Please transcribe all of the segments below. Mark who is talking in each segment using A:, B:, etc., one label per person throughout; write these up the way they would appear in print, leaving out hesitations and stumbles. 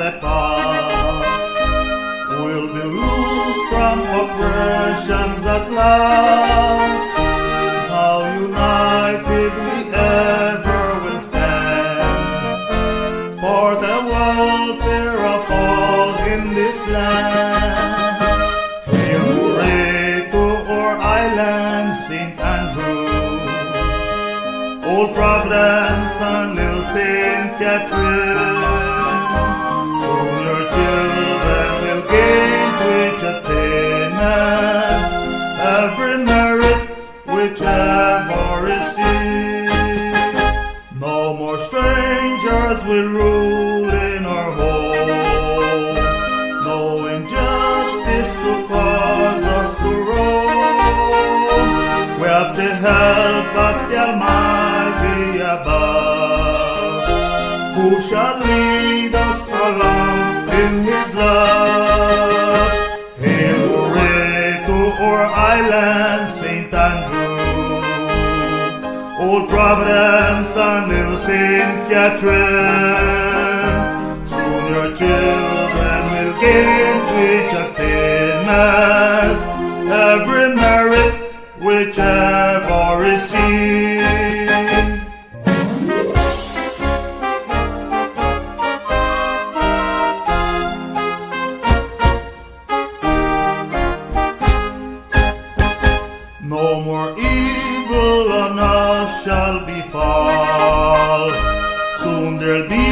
A: the past. We'll be loose from oppressions at last. How united we ever will stand for the welfare of all in this land. Hail hooray to our island, St. Andrew, Old Providence and Little St. Catherine. Soon your children will gain to each attainment every merit which ever received. No more strangers will rule in our home. No injustice to cause us to roam. We have the help of the Almighty above, who shall lead us along in His love. Hail hooray to our island, St. Andrew, Old Providence and Little St. Catherine. Soon your children will gain to each attainment every merit whichever received. No more evil on us shall befall. Soon there'll be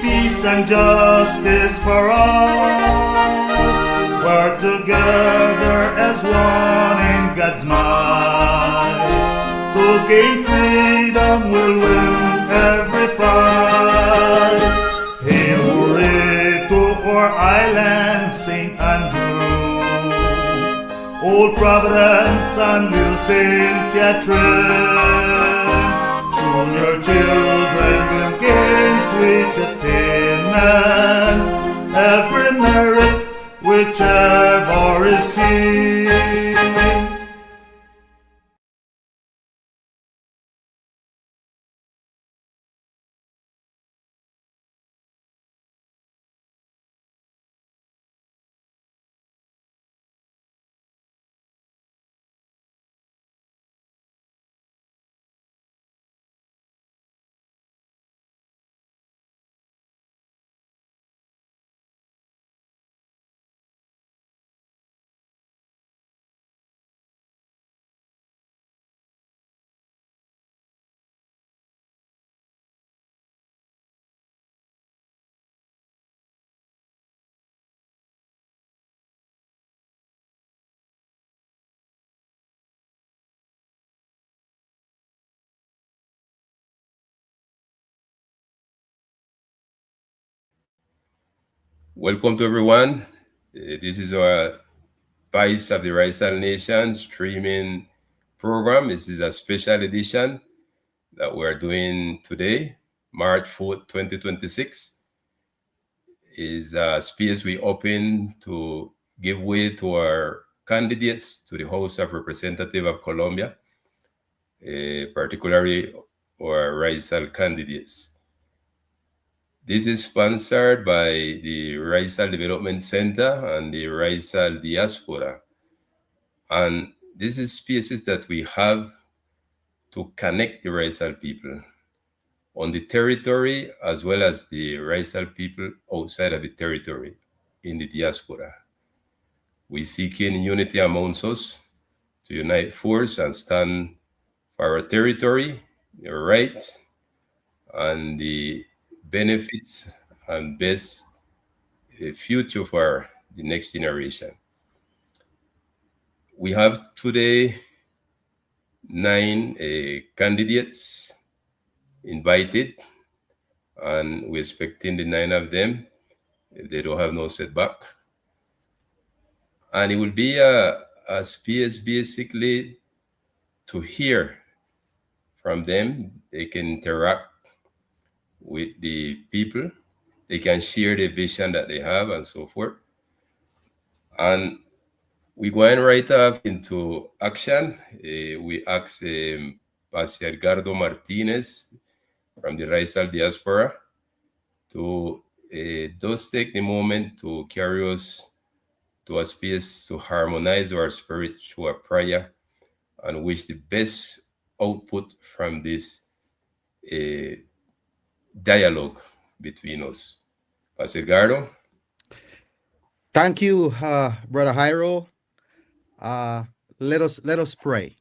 A: peace and justice for all. We're together as one in God's might. To gain freedom we'll win every fight. Hail hooray to our island, St. Andrew, Old Providence and Little St. Catherine. Soon your children will gain to each attainment every merit whichever received.
B: Welcome to everyone. This is our Vice of the Raizal Nation streaming program. This is a special edition that we're doing today, March 4th, 2026. Is a space we open to give way to our candidates to the House of Representatives of Colombia, particularly our Raizal candidates. This is sponsored by the Raizal Development Center and the Raizal Diaspora. And this is spaces that we have to connect the Raizal people on the territory as well as the Raizal people outside of the territory in the diaspora. We seek in unity amongst us to unite force and stand for our territory, our rights, and the benefits and best future for the next generation. We have today 9 candidates invited, and we're expecting the 9 of them, if they don't have no setback. And it will be a space basically to hear from them. They can interact with the people. They can share the vision that they have and so forth. And we're going right off into action. We asked Pastor Edgardo Martinez from the Raizal Diaspora to does take the moment to carry us to a space to harmonize our spirit through a prayer and wish the best output from this dialogue between us. Pastor Gardo?
C: Thank you, Brother Jairo. Let us pray.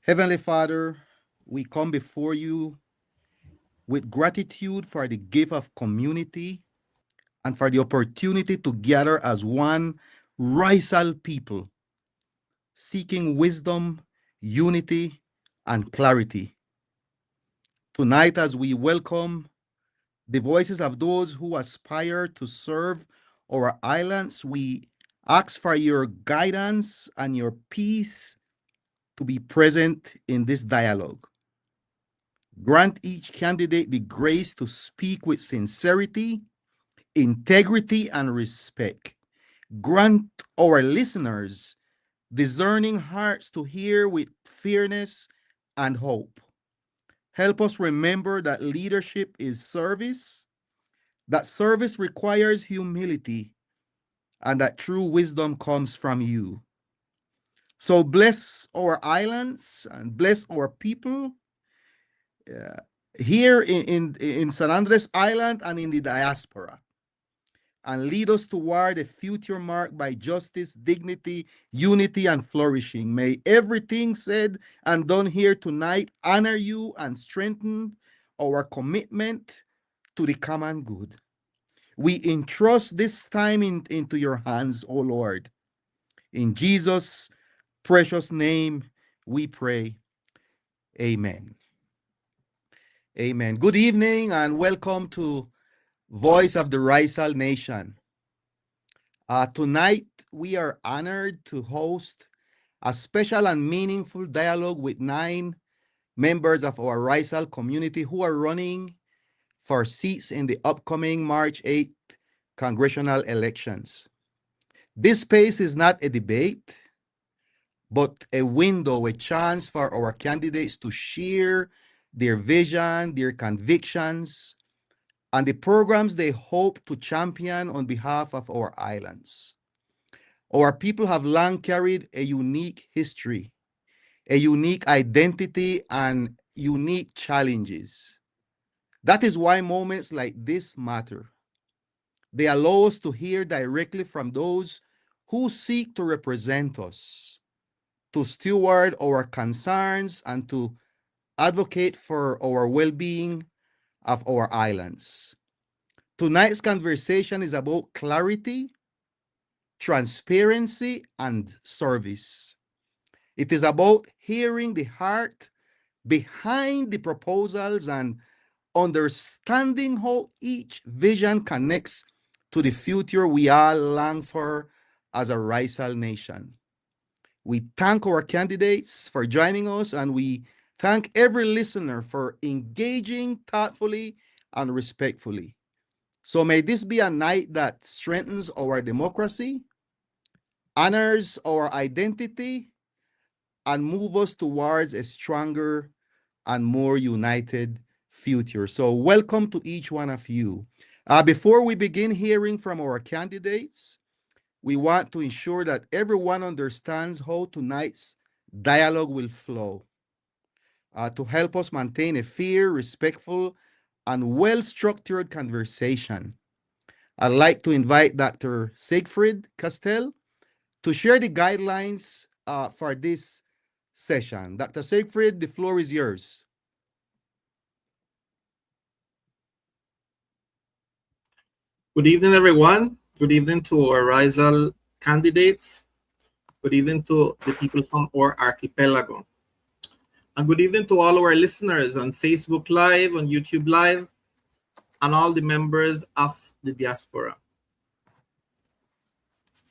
C: Heavenly Father, we come before you with gratitude for the gift of community and for the opportunity to gather as one Raizal people, seeking wisdom, unity, and clarity. Tonight, as we welcome the voices of those who aspire to serve our islands, we ask for your guidance and your peace to be present in this dialogue. Grant each candidate the grace to speak with sincerity, integrity, and respect. Grant our listeners discerning hearts to hear with fairness and hope. Help us remember that leadership is service, that service requires humility, and that true wisdom comes from you. So bless our islands and bless our people uh, here in San Andres Island and in the diaspora, and lead us toward a future marked by justice, dignity, unity, and flourishing. May everything said and done here tonight honor you and strengthen our commitment to the common good. We entrust this time into your hands, O Lord. In Jesus' precious name we pray. Amen. Amen. Good evening and welcome to Voice of the Raizal Nation. Tonight, we are honored to host a special and meaningful dialogue with 9 members of our Raizal community who are running for seats in the upcoming March 8th congressional elections. This space is not a debate, but a window, a chance for our candidates to share their vision, their convictions, and the programs they hope to champion on behalf of our islands. Our people have long carried a unique history, a unique identity, and unique challenges. That is why moments like this matter. They allow us to hear directly from those who seek to represent us, to steward our concerns, and to advocate for our well-being of our islands. Tonight's conversation is about clarity, transparency, and service. It is about hearing the heart behind the proposals and understanding how each vision connects to the future we all long for as a Raizal nation. We thank our candidates for joining us, and we thank every listener for engaging thoughtfully and respectfully. So may this be a night that strengthens our democracy, honors our identity, and move us towards a stronger and more united future. So welcome to each one of you. Before we begin hearing from our candidates, we want to ensure that everyone understands how tonight's dialogue will flow. To help us maintain a fair, respectful, and well-structured conversation, I'd like to invite Dr. Siegfried Castell to share the guidelines for this session. Dr. Siegfried, the floor is yours.
D: Good evening, everyone. Good evening to our Raizal candidates. Good evening to the people from our archipelago. And good evening to all our listeners on Facebook Live, on YouTube Live, and all the members of the diaspora.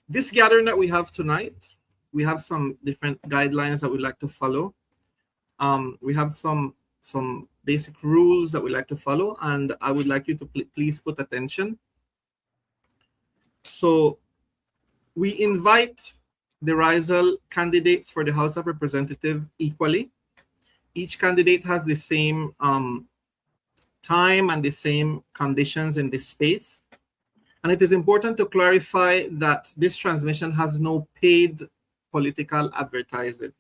D: This gathering that we have tonight, we have some different guidelines that we'd like to follow. We have some basic rules that we like to follow, and I would like you to please put attention. So we invite the Raizal candidates for the House of Representatives equally. Each candidate has the same time and the same conditions in this space. And it is important to clarify that this transmission has no paid political advertising.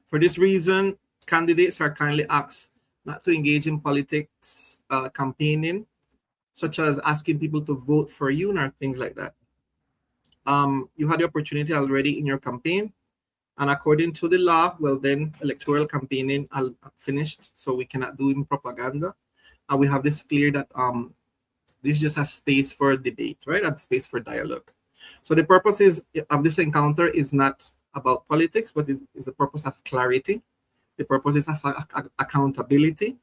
D: For this reason, candidates are kindly asked not to engage in politics campaigning, such as asking people to vote for you or things like that. You had the opportunity already in your campaign, and according to the law, well then electoral campaigning finished, so we cannot do in propaganda. And we have this clear that this just has space for debate, right? And space for dialogue. So the purpose of this encounter is not about politics, but is the purpose of clarity. The purpose is of accountability.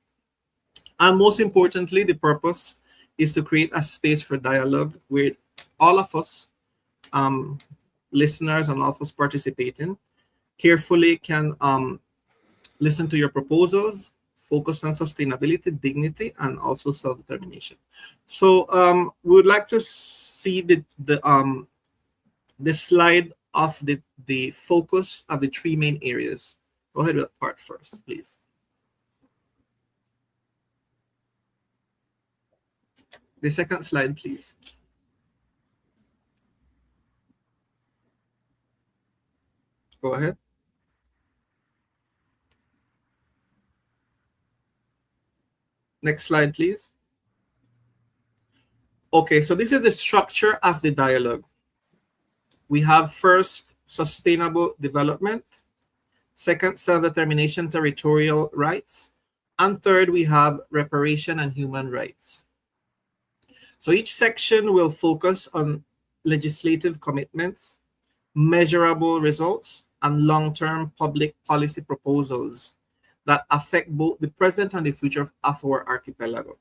D: And most importantly, the purpose is to create a space for dialogue where all of us, listeners and all of us participating, carefully can listen to your proposals, focus on sustainability, dignity, and also self-determination. So we would like to see the slide of the focus of the three main areas. Go ahead with that part first, please. The second slide, please. Go ahead. Next slide, please. Okay, so this is the structure of the dialogue. We have first, sustainable development. Second, self-determination, territorial rights. And third, we have reparation and human rights. So each section will focus on legislative commitments, measurable results, and long-term public policy proposals that affect both the present and the future of our archipelago.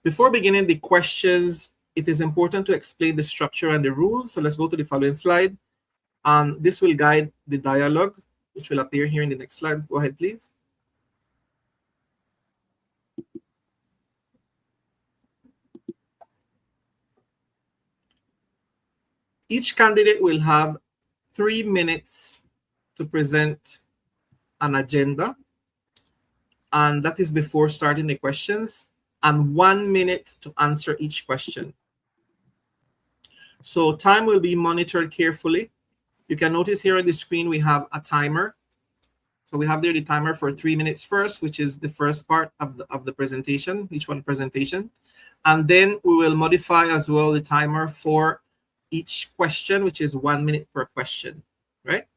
D: Before beginning the questions, it is important to explain the structure and the rules. So let's go to the following slide. This will guide the dialogue, which will appear here in the next slide. Go ahead, please. Each candidate will have 3 minutes to present an agenda, and that is before starting the questions, and 1 minute to answer each question. So time will be monitored carefully. You can notice here on the screen we have a timer. So we have there the timer for 3 minutes first, which is the first part of the presentation, each one presentation. And then we will modify as well the timer for each question, which is 1 minute per question, right?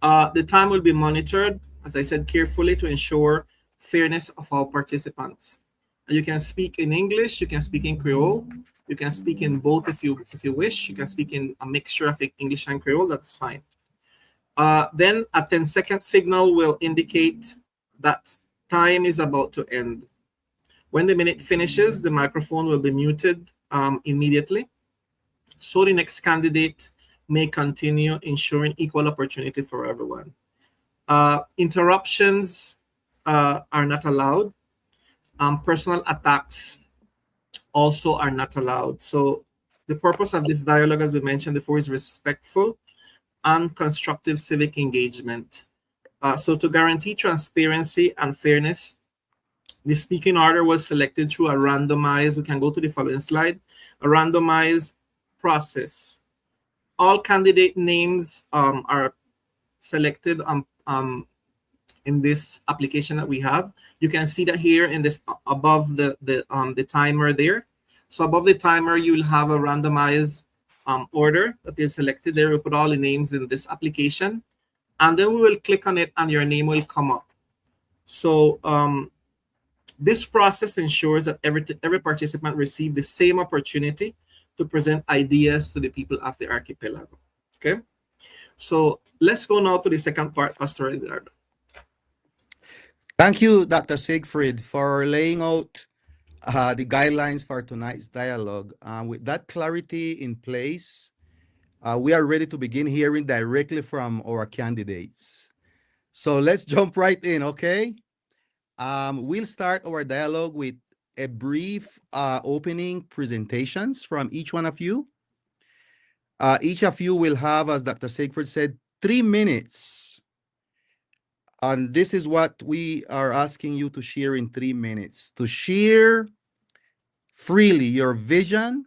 D: The time will be monitored, as I said, carefully to ensure fairness of all participants. And you can speak in English, you can speak in Creole, you can speak in both if you wish. You can speak in a mixture of English and Creole, that's fine. Then a 10-second signal will indicate that time is about to end. When the minute finishes, the microphone will be muted immediately, so the next candidate may continue, ensuring equal opportunity for everyone. Interruptions are not allowed. Personal attacks also are not allowed. So the purpose of this dialogue, as we mentioned before, is respectful and constructive civic engagement. So to guarantee transparency and fairness, the speaking order was selected through a randomized, we can go to the following slide, a randomized process. All candidate names are selected in this application that we have. You can see that here in this above the timer there. So above the timer, you will have a randomized order that is selected there. We put all the names in this application, and then we will click on it and your name will come up. So this process ensures that every participant receives the same opportunity to present ideas to the people of the archipelago. Okay, so let's go now to the second part, Pastor Eduardo.
C: Thank you, Dr. Siegfried, for laying out the guidelines for tonight's dialogue. With that clarity in place, we are ready to begin hearing directly from our candidates. So let's jump right in, okay? We'll start our dialogue with a brief opening presentations from each one of you. Each of you will have, as Dr. Siegfried said, 3 minutes And this is what we are asking you to share in 3 minutes. To share freely your vision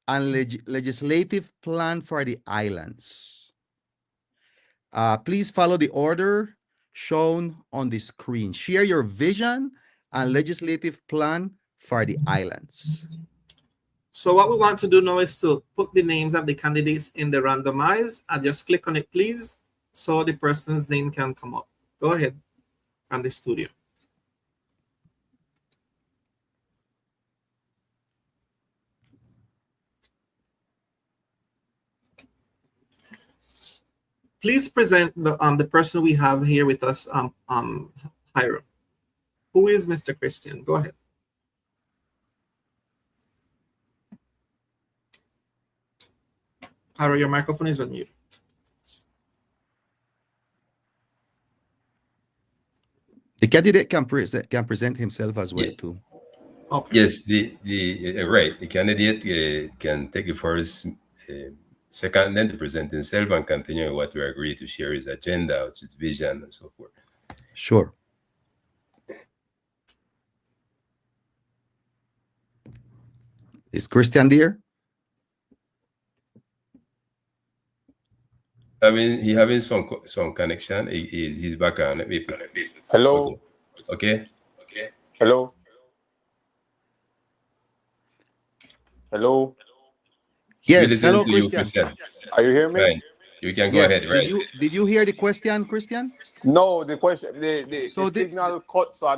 C: and legislative plan for the islands. Please follow the order shown on the screen. Share your vision and legislative plan for the islands.
D: So what we want to do now is to put the names of the candidates in the randomize and just click on it, please, so the person's name can come up. Go ahead from the studio. Please present the person we have here with us, Hiram. Who is Mr. Christian? Go ahead. Hiram, your microphone is on mute.
C: The candidate can present himself as well, too.
B: Okay. Yes, right. The candidate can take the first, second, then to present himself and continue what we agree to share his agenda, his vision, and so forth.
C: Sure. Is Christian there?
B: I mean, he having some connection. He's back on.
E: Hello.
B: Okay.
E: Hello. Hello.
C: Yes. Hello, Christian.
E: Are you hearing me?
B: Fine. You can go ahead. Right.
C: Did you hear the question, Christian?
E: No, the question. The signal cut, so I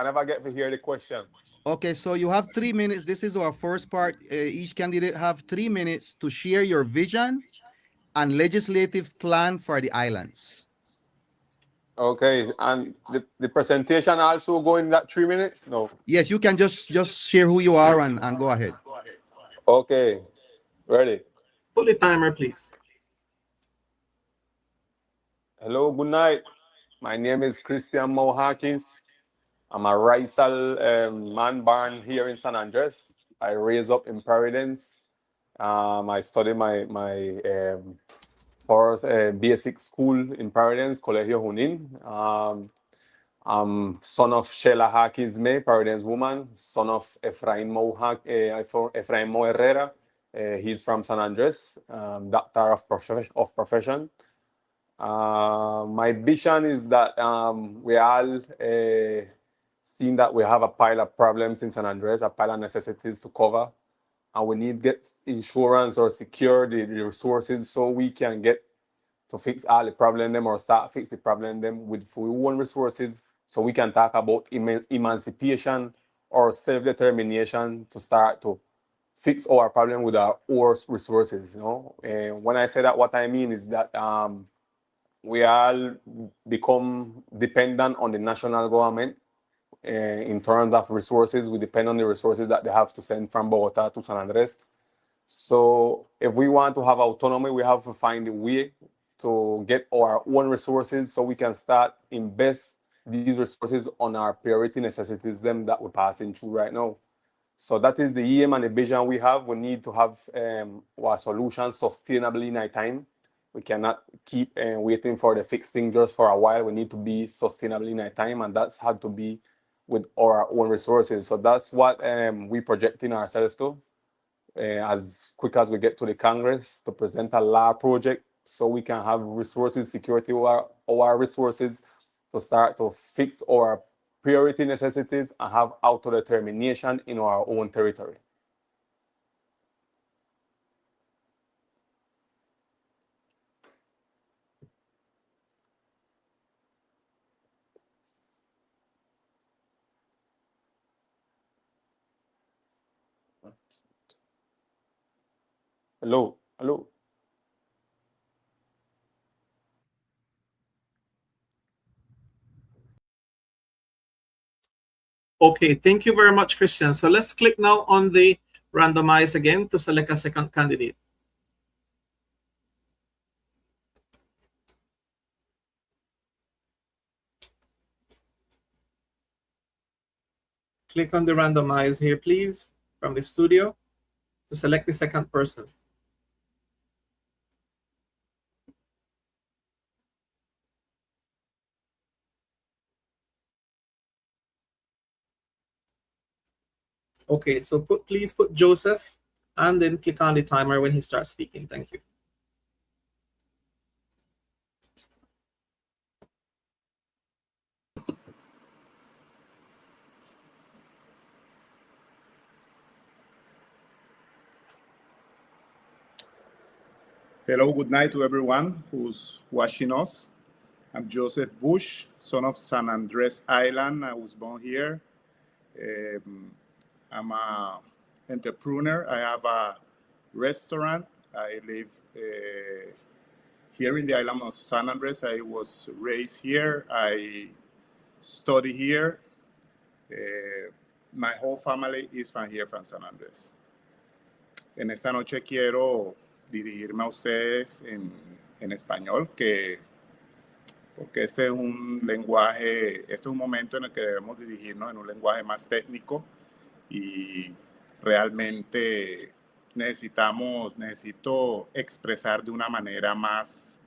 E: never get to hear the question.
C: Okay, so you have 3 minutes. This is our first part. Each candidate have 3 minutes to share your vision and legislative plan for the islands.
E: Okay, and the presentation also go in that 3 minutes? No.
C: Yes, you can just share who you are and go ahead.
E: Okay, ready.
D: Put the timer, please.
E: Hello, good night. My name is Christian Mo Hawkins. I'm a Raizal man born here in San Andres. I raised up in Providence. I studied my first basic school in Providence, Colegio Junin. I'm son of Sheila Hawkins May, Providence woman, son of Ephraim Mo Herrera. He's from San Andres, doctor of profession. My vision is that we all seen that we have a pile of problems in San Andres, a pile of necessities to cover, and we need to get insurance or secure the resources so we can get to fix all the problem them or start fix the problem them with our own resources, so we can talk about emancipation or self-determination to start to fix our problem with our own resources. You know, and when I say that, what I mean is that we all become dependent on the national government. In terms of resources, we depend on the resources that they have to send from Bogota to San Andres. So if we want to have autonomy, we have to find a way to get our own resources so we can start invest these resources on our priority necessities, them that we're passing through right now. So that is the aim and the vision we have. We need to have our solutions sustainably in our time. We cannot keep waiting for the fixed thing just for a while. We need to be sustainably in our time, and that's had to be with our own resources. So that's what we projecting ourselves to as quick as we get to the Congress to present a law project so we can have resources, security our resources to start to fix our priority necessities and have autodetermination in our own territory. Hello.
D: Okay, thank you very much, Christian. So let's click now on the randomize again to select a second candidate. Click on the randomize here, please, from the studio to select the second person. Okay, so please put Joseph and then click on the timer when he starts speaking. Thank you.
F: Hello, good night to everyone who's watching us. I'm Joseph Bush, son of San Andres Island. I was born here. I'm an entrepreneur. I have a restaurant. I live here in the island of San Andres. I was raised here. I study here. My whole family is from here, from San Andres. En esta noche quiero dirigirme a ustedes en español, porque este es un lenguaje, este es un momento en el que debemos dirigirnos en un lenguaje más técnico y realmente necesito expresar de una manera más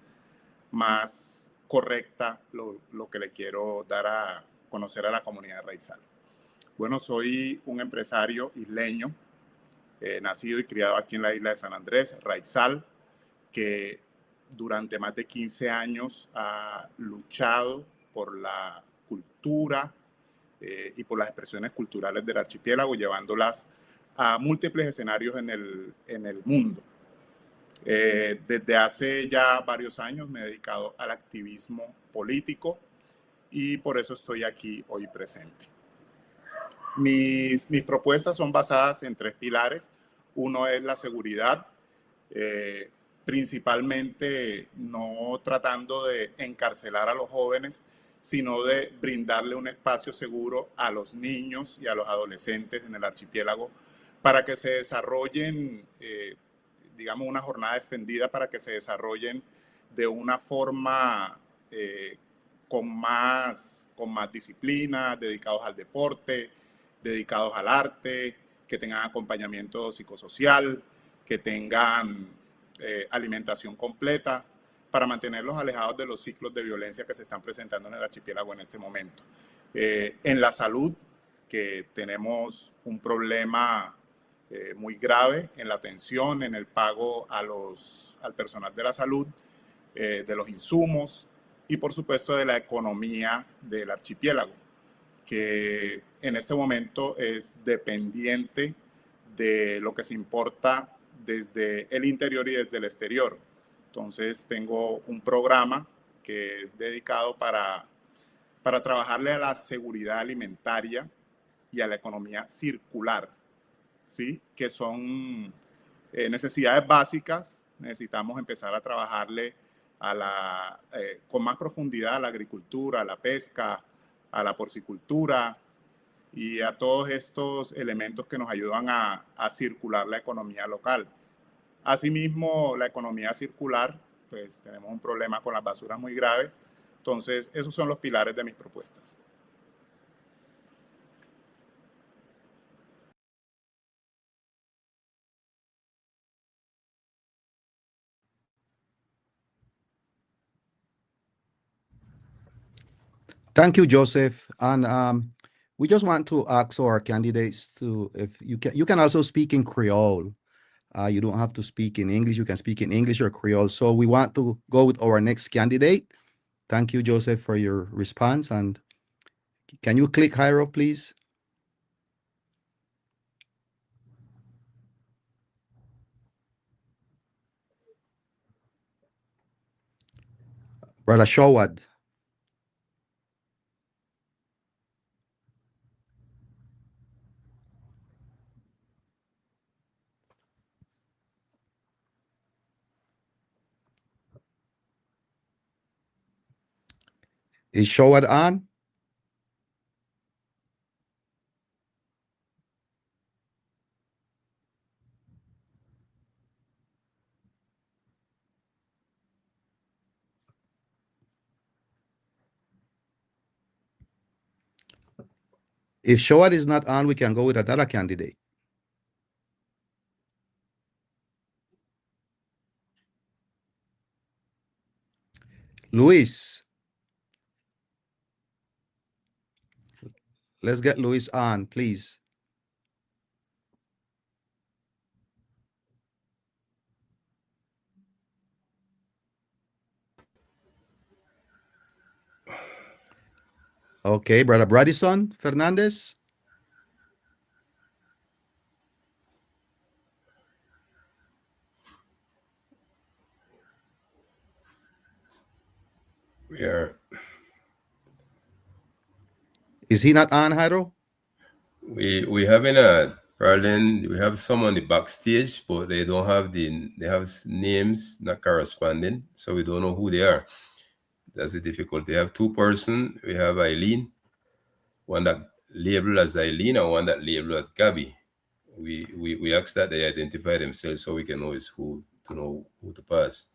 F: correcta lo que le quiero dar a conocer a la comunidad raizal. Bueno, soy un empresario isleño, nacido y criado aquí en la isla de San Andrés, Raizal, que durante más de 15 años ha luchado por la cultura y por las expresiones culturales del archipiélago, llevándolas a múltiples escenarios en el mundo. Desde hace ya varios años me he dedicado al activismo político y por eso estoy aquí hoy presente. Mis propuestas son basadas en 3 pilares. Uno es la seguridad, principalmente no tratando de encarcelar a los jóvenes, sino de brindarle un espacio seguro a los niños y a los adolescentes en el archipiélago para que se desarrollen, digamos, una jornada extendida para que se desarrollen de una forma con más disciplina, dedicados al deporte, dedicados al arte, que tengan acompañamiento psicosocial, que tengan alimentación completa, para mantenerlos alejados de los ciclos de violencia que se están presentando en el archipiélago en este momento. En la salud, que tenemos un problema muy grave en la atención, en el pago al personal de la salud, de los insumos y por supuesto de la economía del archipiélago, que en este momento es dependiente de lo que se importa desde el interior y desde el exterior. Entonces tengo un programa que es dedicado para trabajarle a la seguridad alimentaria y a la economía circular, ¿sí? Que son necesidades básicas. Necesitamos empezar a trabajarle con más profundidad a la agricultura, a la pesca, a la porcicultura y a todos estos elementos que nos ayudan a circular la economía local. Asimismo, la economía circular, pues tenemos un problema con las basuras muy graves. Entonces, esos son los pilares de mis propuestas.
C: Thank you, Joseph. And we just want to ask our candidates to, if you can also speak in Creole. You don't have to speak in English. You can speak in English or Creole. So we want to go with our next candidate. Thank you, Joseph, for your response. And can you click higher up, please? Brother Shawad. Is Shawad on? If Shawad is not on, we can go with another candidate. Luis. Let's get Luis on, please. Okay, Brother Bradison Fernandez.
B: We are
C: Is he not on, Jairo?
B: we having a problem. We have some on the backstage, but they don't have they have names not corresponding, so we don't know who they are. That's the difficulty. We have two-person. We have Eileen, one that labeled as Eileen and one that labeled as Gabby. We ask that they identify themselves so we can know is who to know who to pass.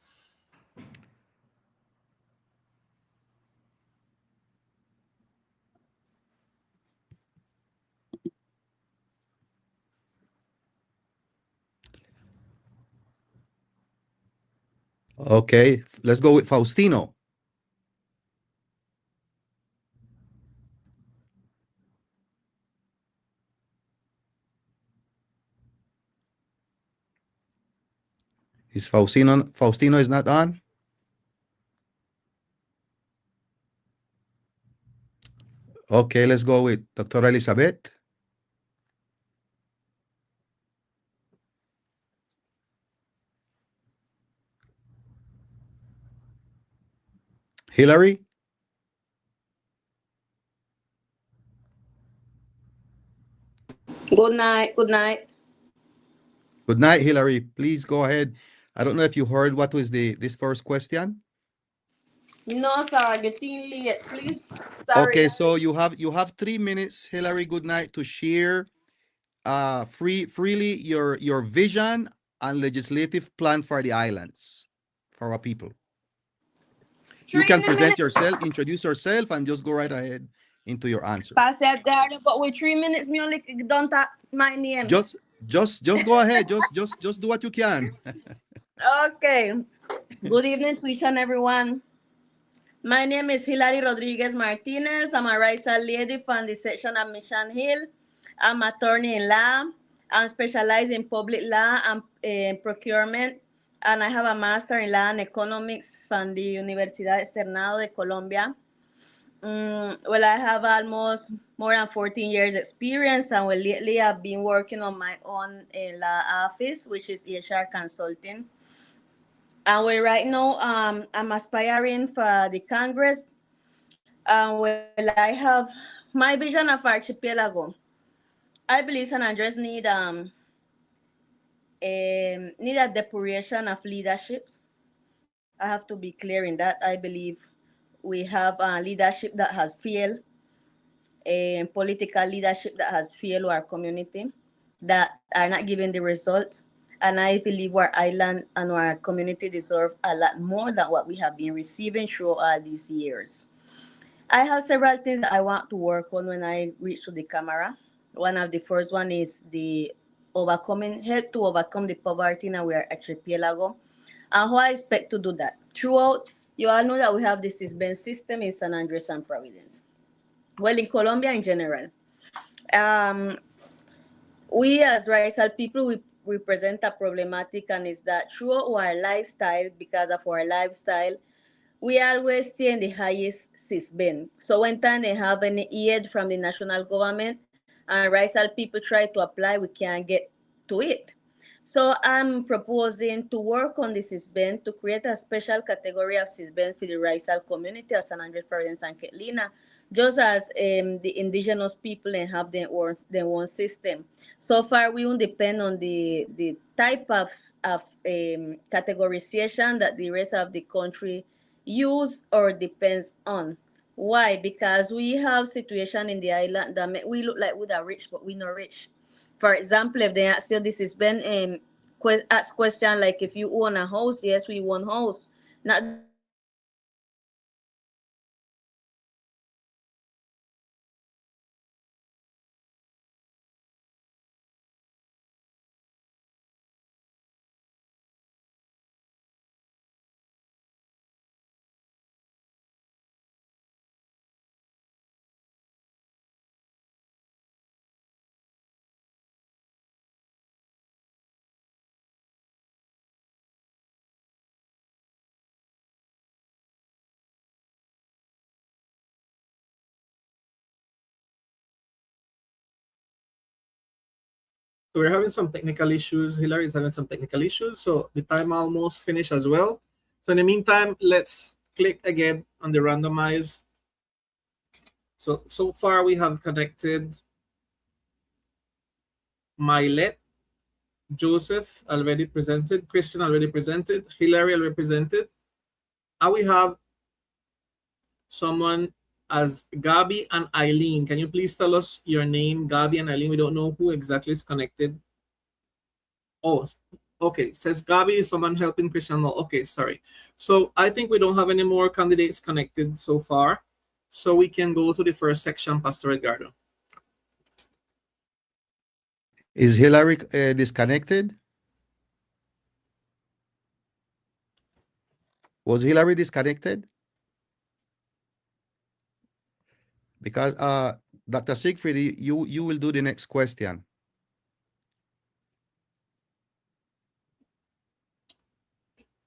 C: Okay, let's go with Faustino. Is Faustino is not on? Okay, let's go with Dr. Elizabeth. Hillary.
G: Good night. Good night.
C: Good night, Hillary. Please go ahead. I don't know if you heard what was this first question.
G: No, sir. Getting late, please. Sorry.
C: Okay, so you have 3 minutes, Hillary. Good night to share freely your vision and legislative plan for the islands, for our people. You
G: Three
C: can present
G: minutes.
C: yourself, introduce yourself, and just go right ahead into your answer.
G: Pass that there, but with 3 minutes, me only don't talk my names.
C: Just go ahead. Just do what you can.
G: Okay. Good evening to each and everyone. My name is Hilary Rodriguez Martinez. I'm a Raizal lady from the section of Mission Hill. I'm attorney in law. I'm specialized in public law and procurement. And I have a master in law and economics from the Universidad Externado de Colombia. Well, I have almost more than 14 years experience, and well, lately I've been working on my own law office, which is HR consulting. And well, right now, I'm aspiring for the Congress. Well, I have my vision of Archipelago. I believe San Andres need a depuration of leaderships. I have to be clear in that. I believe we have leadership that has failed, political leadership that has failed our community, that are not giving the results. And I believe our island and our community deserve a lot more than what we have been receiving through all these years. I have several things that I want to work on when I reach to the camera. One of the first one is the overcoming, help to overcome the poverty in our archipelago. And how I expect to do that. Throughout, you all know that we have the CISBEN system in San Andres and Providence. Well, in Colombia in general. Um, we as Raizal people, we represent a problematic, and is that through our lifestyle, because of our lifestyle, we always stay in the highest CISBEN. So when time they have any aid from the national government and Raizal people try to apply, we can't get to it. So I'm proposing to work on the CISBEN to create a special category of CISBEN for the Raizal community of San Andres Province and Ketlina, just as the indigenous people and have their own system. So far, we won't depend on the type of categorization that the rest of the country use or depends on. Why? Because we have situation in the island that make we look like we are rich, but we not rich. For example, if they ask you, this is been ask question like if you own a house, yes, we own house. Not that we have the money to buy a house, but we have the
D: So we're having some technical issues. Hillary is having some technical issues. So the time almost finished as well. So in the meantime, let's click again on the randomize. So far we have connected Milet, Joseph already presented, Christian already presented, Hillary already presented. And we have someone as Gabi and Eileen. Can you please tell us your name, Gabi and Eileen? We don't know who exactly is connected. Oh, okay. Says Gabi is someone helping Christian. Okay, sorry. So I think we don't have any more candidates connected so far. So we can go to the first section, Pastor Edgardo.
C: Is Hillary disconnected? Was Hillary disconnected? Because Dr. Siegfried, you will do the next question.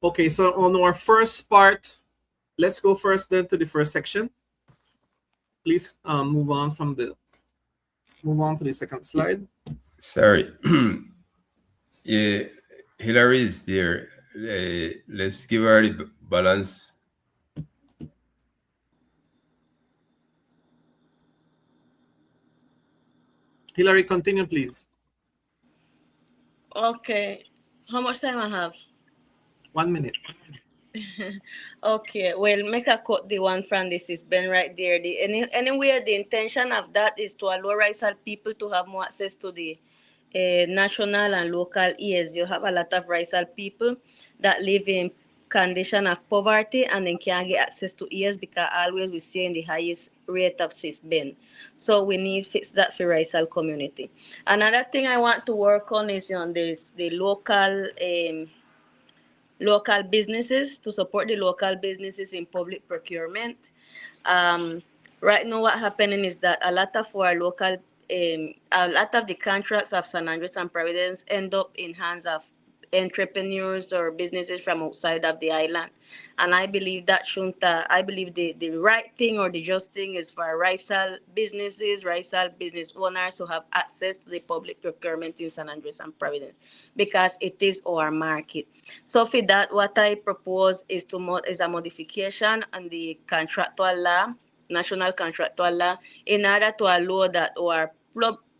D: Okay, so on our first part, let's go first then to the first section. Please move on to the second slide.
B: Sorry. Yeah, Hillary is there. Let's give her the balance.
D: Hillary, continue, please.
G: Okay. How much time I have?
D: 1 minute.
G: Okay, well, make a cut the one from this is Ben right there. Anyway, the intention of that is to allow Raizal people to have more access to the national and local ears. You have a lot of Raizal people that live in condition of poverty and then can't get access to ears because always we see in the highest rate of cis-ben. So we need fix that for Raizal community. Another thing I want to work on is on this the local businesses, to support the local businesses in public procurement. Right now what happening is that a lot of our local, a lot of the contracts of San Andres and Providence end up in hands of entrepreneurs or businesses from outside of the island. And I believe that shouldn't, I believe the right thing or the just thing is for Raizal businesses, Raizal business owners to have access to the public procurement in San Andres and Providence because it is our market. So for that, what I propose is a modification on the contractual law, national contractual law, in order to allow that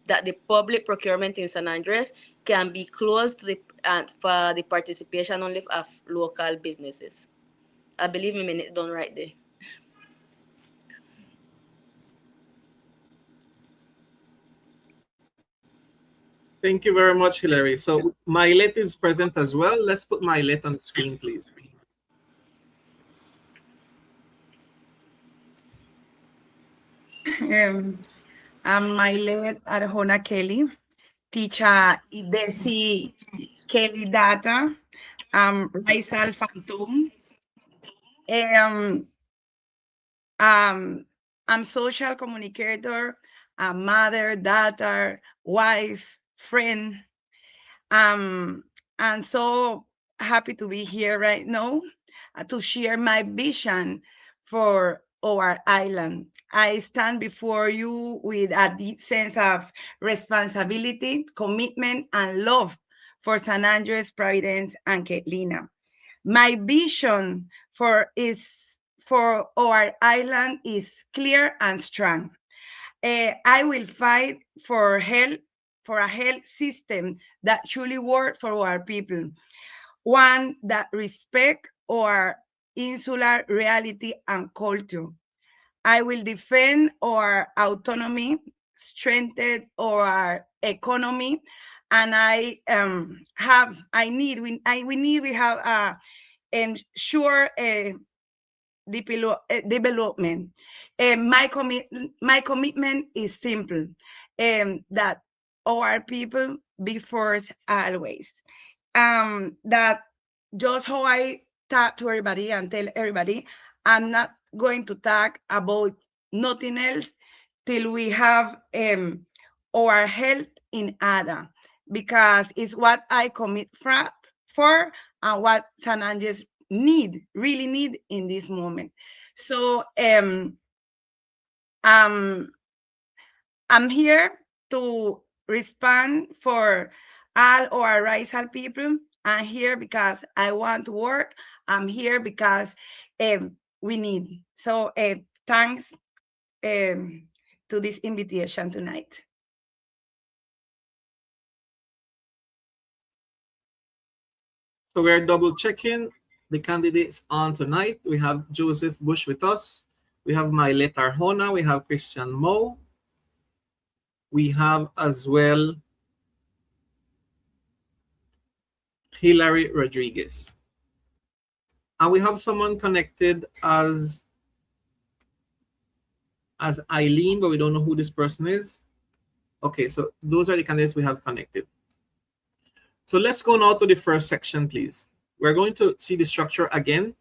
G: that the public procurement in San Andres can be closed to for the participation only of local businesses. I believe me, it's done right there.
D: Thank you very much, Hillary. So Milet is present as well. Let's put Milet on the screen, please.
H: I'm Mailet Arjona Kelly, teacher Desi Kelly Data, Raizal Phantom. I'm social communicator, a mother, daughter, wife, friend. I'm so happy to be here right now to share my vision for our island. I stand before you with a deep sense of responsibility, commitment, and love for San Andres, Providence, and Catalina. My vision for our island is clear and strong. I will fight for a health system that truly works for our people, one that respects our insular reality and culture. I will defend our autonomy, strengthen our economy, and we have ensure development. My commitment is simple, that our people be first always. That just how I talk to everybody and tell everybody, I'm not going to talk about nothing else till we have our health in order, because it's what I commit for and what San Andres really need in this moment. So I'm here to respond for all our Raizal people. I'm here because I want to work. I'm here because we need. So thanks to this invitation tonight.
D: So we're double checking the candidates on tonight. We have Joseph Bush with us. We have Mailet Arjona. We have Christian Mo. We have as well Hilary Rodriguez. And we have someone connected as Eileen, but we don't know who this person is. Okay, so those are the candidates we have connected. So let's go now to the first section, please. We're going to see the structure again.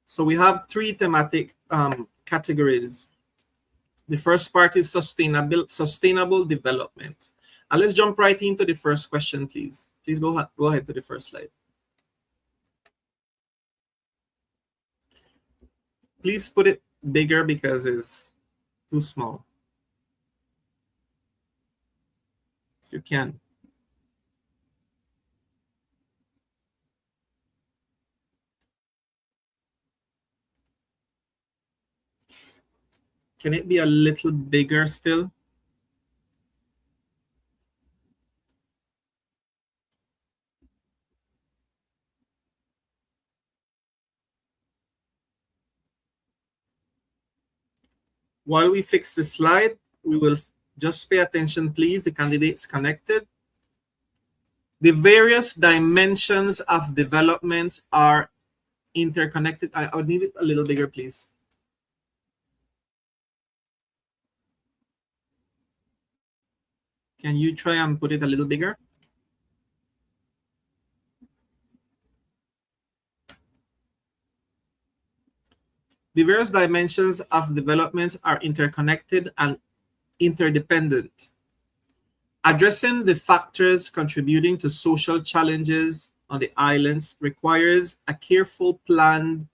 D: So we have three thematic categories. The first part is sustainable development. And let's jump right into the first question, please. Please go ahead to the first slide. Please put it bigger because it's too small. If you can. Can it be a little bigger still? While we fix the slide, we will just pay attention, please, the candidates connected. The various dimensions of development are interconnected. I would need it a little bigger, please. Can you try and put it a little bigger? The various dimensions of development are interconnected and interdependent. Addressing the factors contributing to social challenges on the islands requires a careful, planned,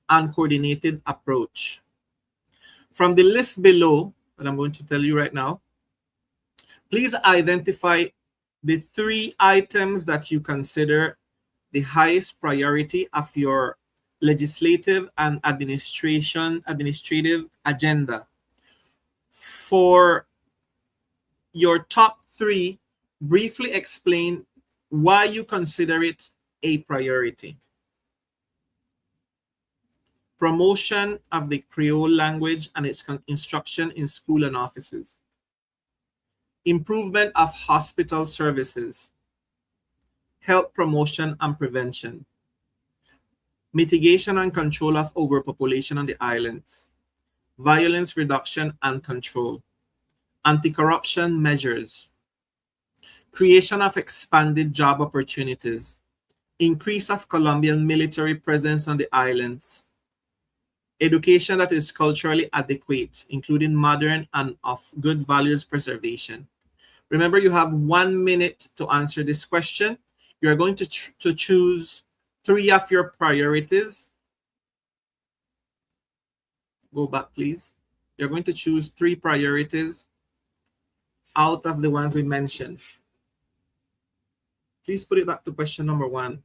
D: and coordinated approach. From the list below, that I'm going to tell you right now, please identify the 3 items that you consider the highest priority of your legislative and administrative agenda. For your top 3, briefly explain why you consider it a priority. Promotion of the Creole language and its instruction in school and offices. Improvement of hospital services. Health promotion and prevention. Mitigation and control of overpopulation on the islands. Violence reduction and control. Anti-corruption measures. Creation of expanded job opportunities. Increase of Colombian military presence on the islands. Education that is culturally adequate, including modern and of good values preservation. Remember, you have 1 minute to answer this question. You're going to choose 3 of your priorities. Go back, please. You're going to choose 3 priorities out of the ones we mentioned. Please put it back to question number 1.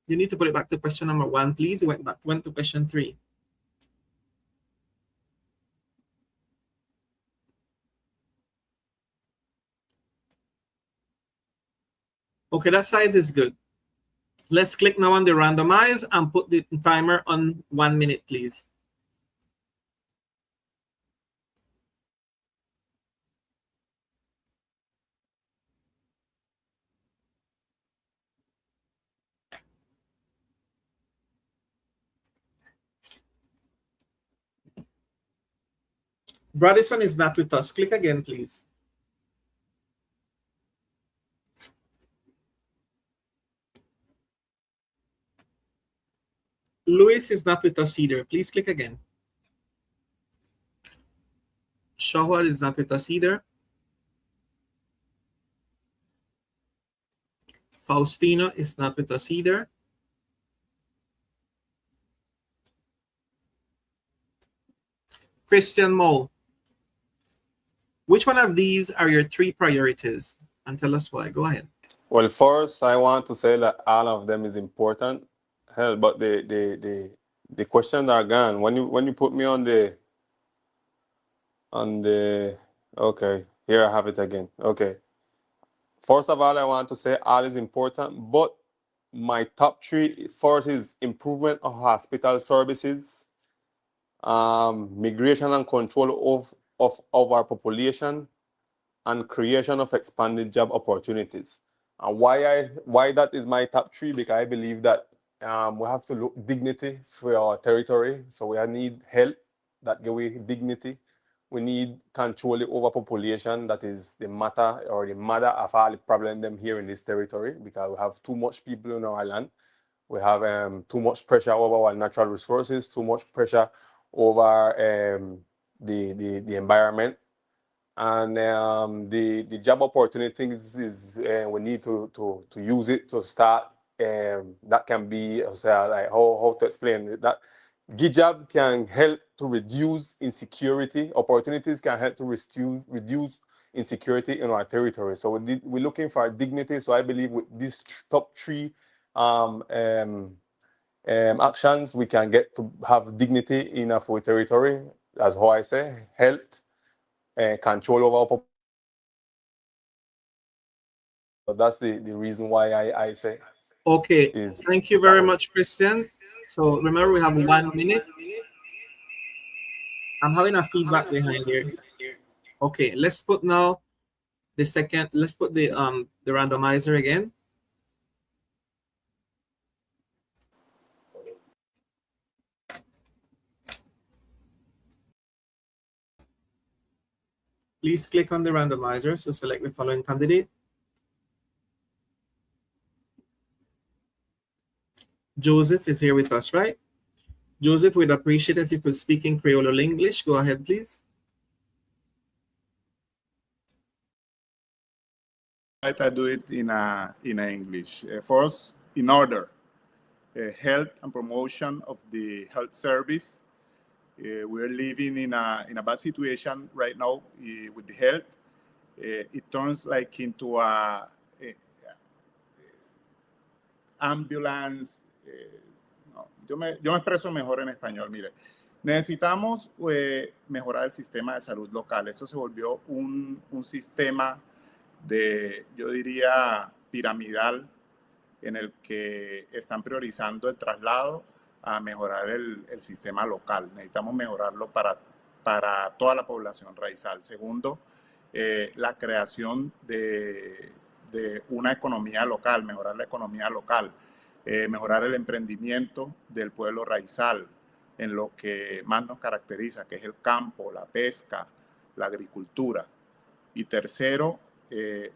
D: You need to put it back to question number 1, please. It went to question 3. Okay, that size is good. Let's click now on the randomize and put the timer on 1 minute, please. Bradison is not with us. Click again, please. Louis is not with us either. Please click again. Shahwal is not with us either. Faustino is not with us either. Christian Mo, which one of these are your 3 priorities? And tell us why. Go ahead.
E: Well, first, I want to say that all of them is important. Hell, but the questions are gone. When you put me on the okay, here I have it again. Okay. First of all, I want to say all is important, but my top 3 first is improvement of hospital services, migration and control of our population, and creation of expanded job opportunities. And why that is my top 3, because I believe that we have to look dignity for our territory. So we need health that give we dignity. We need control the overpopulation that is the matter or the mother of all the problem them here in this territory, because we have too much people in our land. We have too much pressure over our natural resources, too much pressure over the environment. And the job opportunities is we need to use it to start. That can be like how to explain it, that GitJob can help to reduce insecurity. Opportunities can help to reduce insecurity in our territory. So we're looking for dignity. So I believe with these top 3 actions, we can get to have dignity in our territory. As how I say, health, control over our population. So that's the reason why I say.
D: Okay,
E: Is
D: thank you very much, Christian. So remember, we have 1 minute. I'm having a feedback behind here. Okay, let's put now the second. Let's put the randomizer again. Please click on the randomizer to select the following candidate. Joseph is here with us, right? Joseph, we'd appreciate if you could speak in Creole or English. Go ahead, please.
F: I try to do it in English. First, in order, health and promotion of the health service. We're living in a bad situation right now with the health. It turns like into a ambulance. No, yo me expreso mejor en español. Mire, necesitamos mejorar el sistema de salud local. Esto se volvió un sistema yo diría, piramidal, en el que están priorizando el traslado a mejorar el sistema local. Necesitamos mejorarlo para toda la población raizal. Segundo, la creación de una economía local, mejorar la economía local, mejorar el emprendimiento del pueblo raizal en lo que más nos caracteriza, que es el campo, la pesca, la agricultura. Y tercero,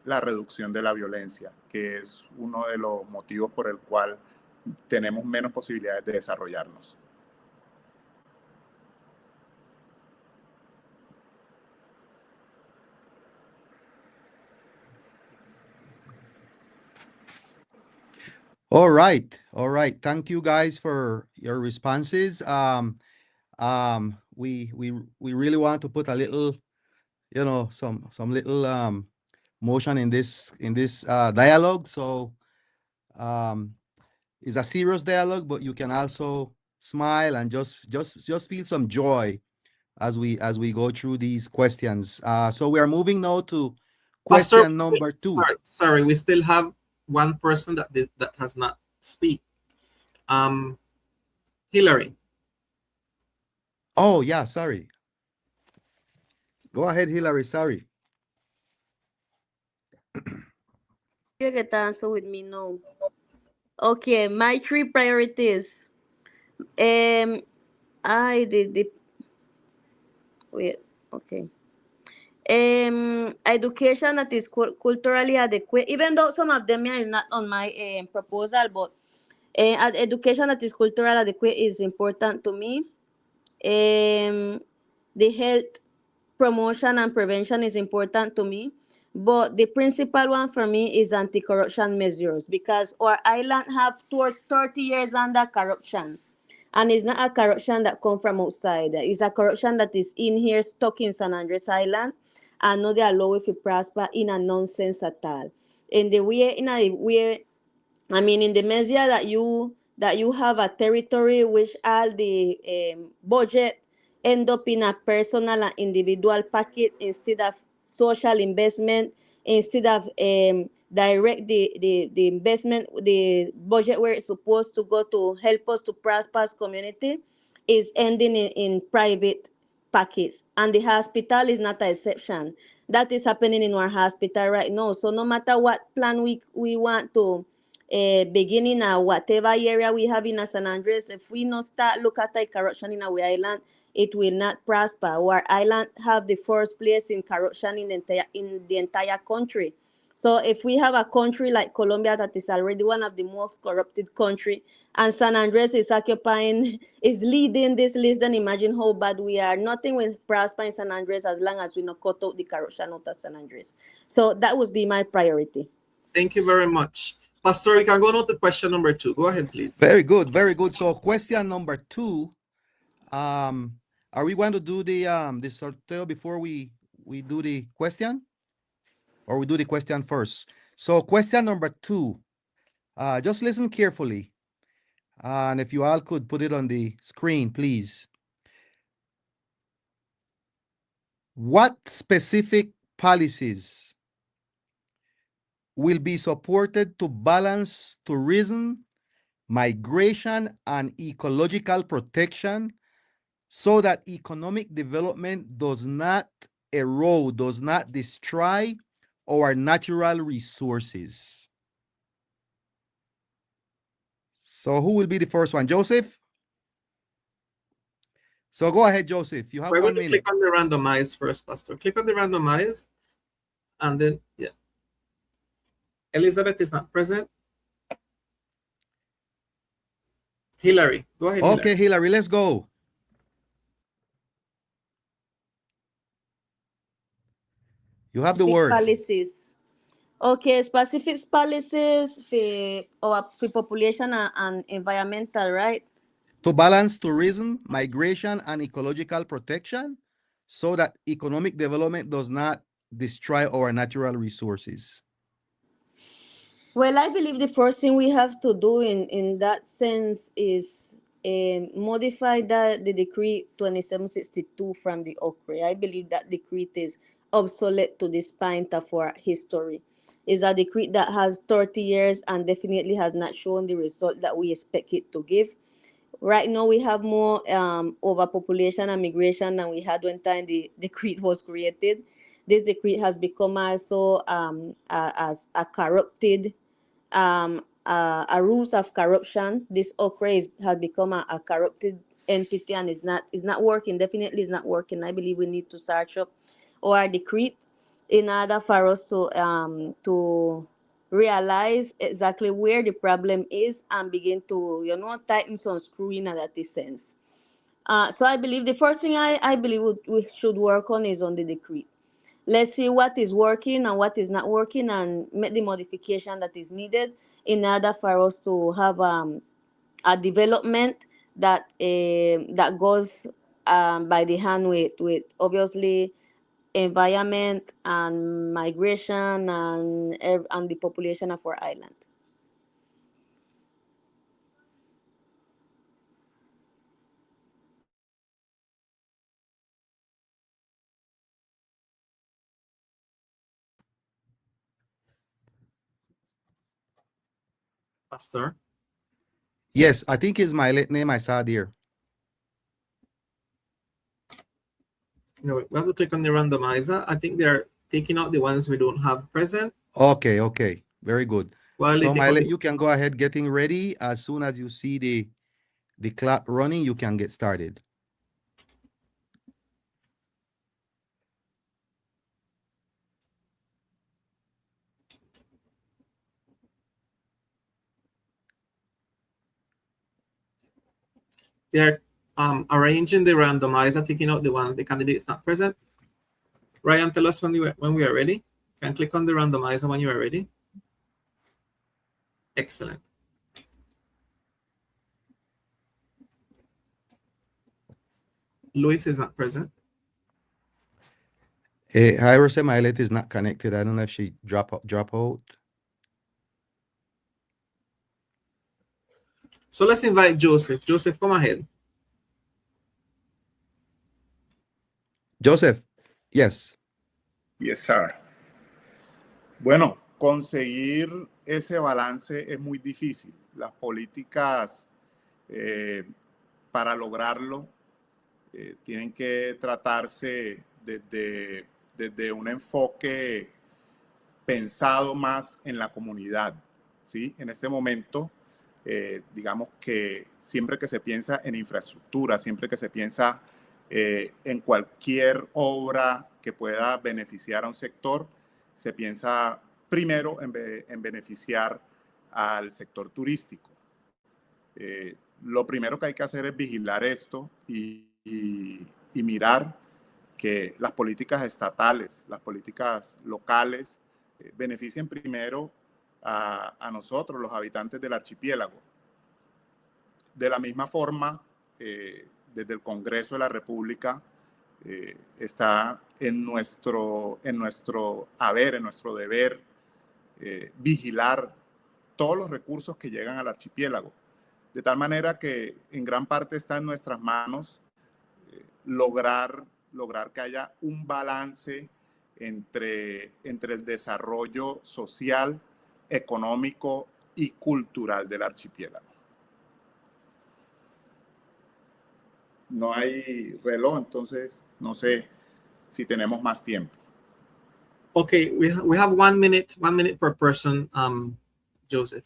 F: la reducción de la violencia, que es uno de los motivos por el cual tenemos menos posibilidades de desarrollarnos.
C: All right. Thank you guys for your responses. We really want to put a little, some little motion in this dialogue. So it's a serious dialogue, but you can also smile and just feel some joy as we go through these questions. So we are moving now to question
D: Pastor,
C: number 2.
D: Sorry, we still have one person that has not speak. Hillary.
C: Oh yeah, sorry. Go ahead, Hillary. Sorry.
G: You get the answer with me now. Okay, my 3 priorities. I did the wait. Okay. Education that is culturally adequate, even though some of them is not on my proposal, but education that is culturally adequate is important to me. The health promotion and prevention is important to me. But the principal one for me is anti-corruption measures, because our island have 30 years under corruption. And it's not a corruption that come from outside. It's a corruption that is in here, stuck in San Andres Island, and not they allow it to prosper in a nonsense at all. In the measure that you have a territory which all the budget end up in a personal and individual pocket instead of social investment, instead of direct the investment, the budget where it's supposed to go to help us to prosper as community, is ending in private pockets. And the hospital is not an exception. That is happening in our hospital right now. So no matter what plan we want to beginning whatever area we have in San Andres, if we not start look at the corruption in our island, it will not prosper. Our island have the first place in corruption in the entire country. So if we have a country like Colombia that is already one of the most corrupted country, and San Andres is occupying, is leading this list, then imagine how bad we are. Nothing will prosper in San Andres as long as we not cut out the corruption out of San Andres. So that would be my priority.
D: Thank you very much. Pastor, you can go on to question number 2. Go ahead, please.
C: Very good, very good. So question number 2, are we going to do the sorteo before we do the question, or we do the question first? So question number 2, just listen carefully, and if you all could put it on the screen, please. What specific policies will be supported to balance tourism, migration, and ecological protection so that economic development does not erode, does not destroy our natural resources? So who will be the first one? Joseph? So go ahead, Joseph. You have
D: We're
C: 1
D: going to
C: minute.
D: click on the randomize first, Pastor. Click on the randomize, and then, yeah. Elizabeth is not present. Hillary, go ahead.
C: Okay, Hillary, let's go. You have the word.
G: Policies. Okay, specific policies for population and environmental, right?
C: To balance tourism, migration, and ecological protection so that economic development does not destroy our natural resources.
G: Well, I believe the first thing we have to do in that sense is modify the decree 2762 from the OCRE. I believe that decree is obsolete to this point of our history. It's a decree that has 30 years and definitely has not shown the result that we expect it to give. Right now, we have more overpopulation and migration than we had when time the decree was created. This decree has become also as a corrupted a rules of corruption. This OCRE has become a corrupted entity and is not working. Definitely is not working. I believe we need to search up our decree in order for us to realize exactly where the problem is and begin to tighten some screw in that sense. So I believe the first thing I believe we should work on is on the decree. Let's see what is working and what is not working and make the modification that is needed in order for us to have a development that that goes by the hand with obviously environment and migration and the population of our island.
D: Pastor.
C: Yes, I think it's my name I saw there.
D: No, we have to click on the randomizer. I think they're taking out the ones we don't have present.
C: Okay, okay. Very good.
D: While
C: So,
D: they take out
C: Miley,
D: the-
C: you can go ahead getting ready. As soon as you see the clock running, you can get started.
D: they're arranging the randomizer, taking out the candidates not present. Ryan, tell us when we are ready. Can click on the randomizer when you are ready. Excellent. Luis is not present.
C: Hi, Rosem, my light is not connected. I don't know if she drop out.
D: So let's invite Joseph. Joseph, come ahead.
C: Joseph, yes.
F: Yes, sir. Bueno, conseguir ese balance es muy difícil. Las políticas para lograrlo tienen que tratarse desde un enfoque pensado más en la comunidad, ¿sí? En este momento, digamos que siempre que se piensa en infraestructura, siempre que se piensa en cualquier obra que pueda beneficiar a un sector, se piensa primero en beneficiar al sector turístico. Lo primero que hay que hacer es vigilar esto y mirar que las políticas estatales, las políticas locales, beneficien primero a nosotros, los habitantes del archipiélago. De la misma forma, desde el Congreso de la República, está en nuestro haber, en nuestro deber, vigilar todos los recursos que llegan al archipiélago. De tal manera que en gran parte está en nuestras manos lograr que haya un balance entre el desarrollo social, económico y cultural del archipiélago. No hay reloj, entonces no sé si tenemos más tiempo.
D: Okay, we have 1 minute per person, Joseph.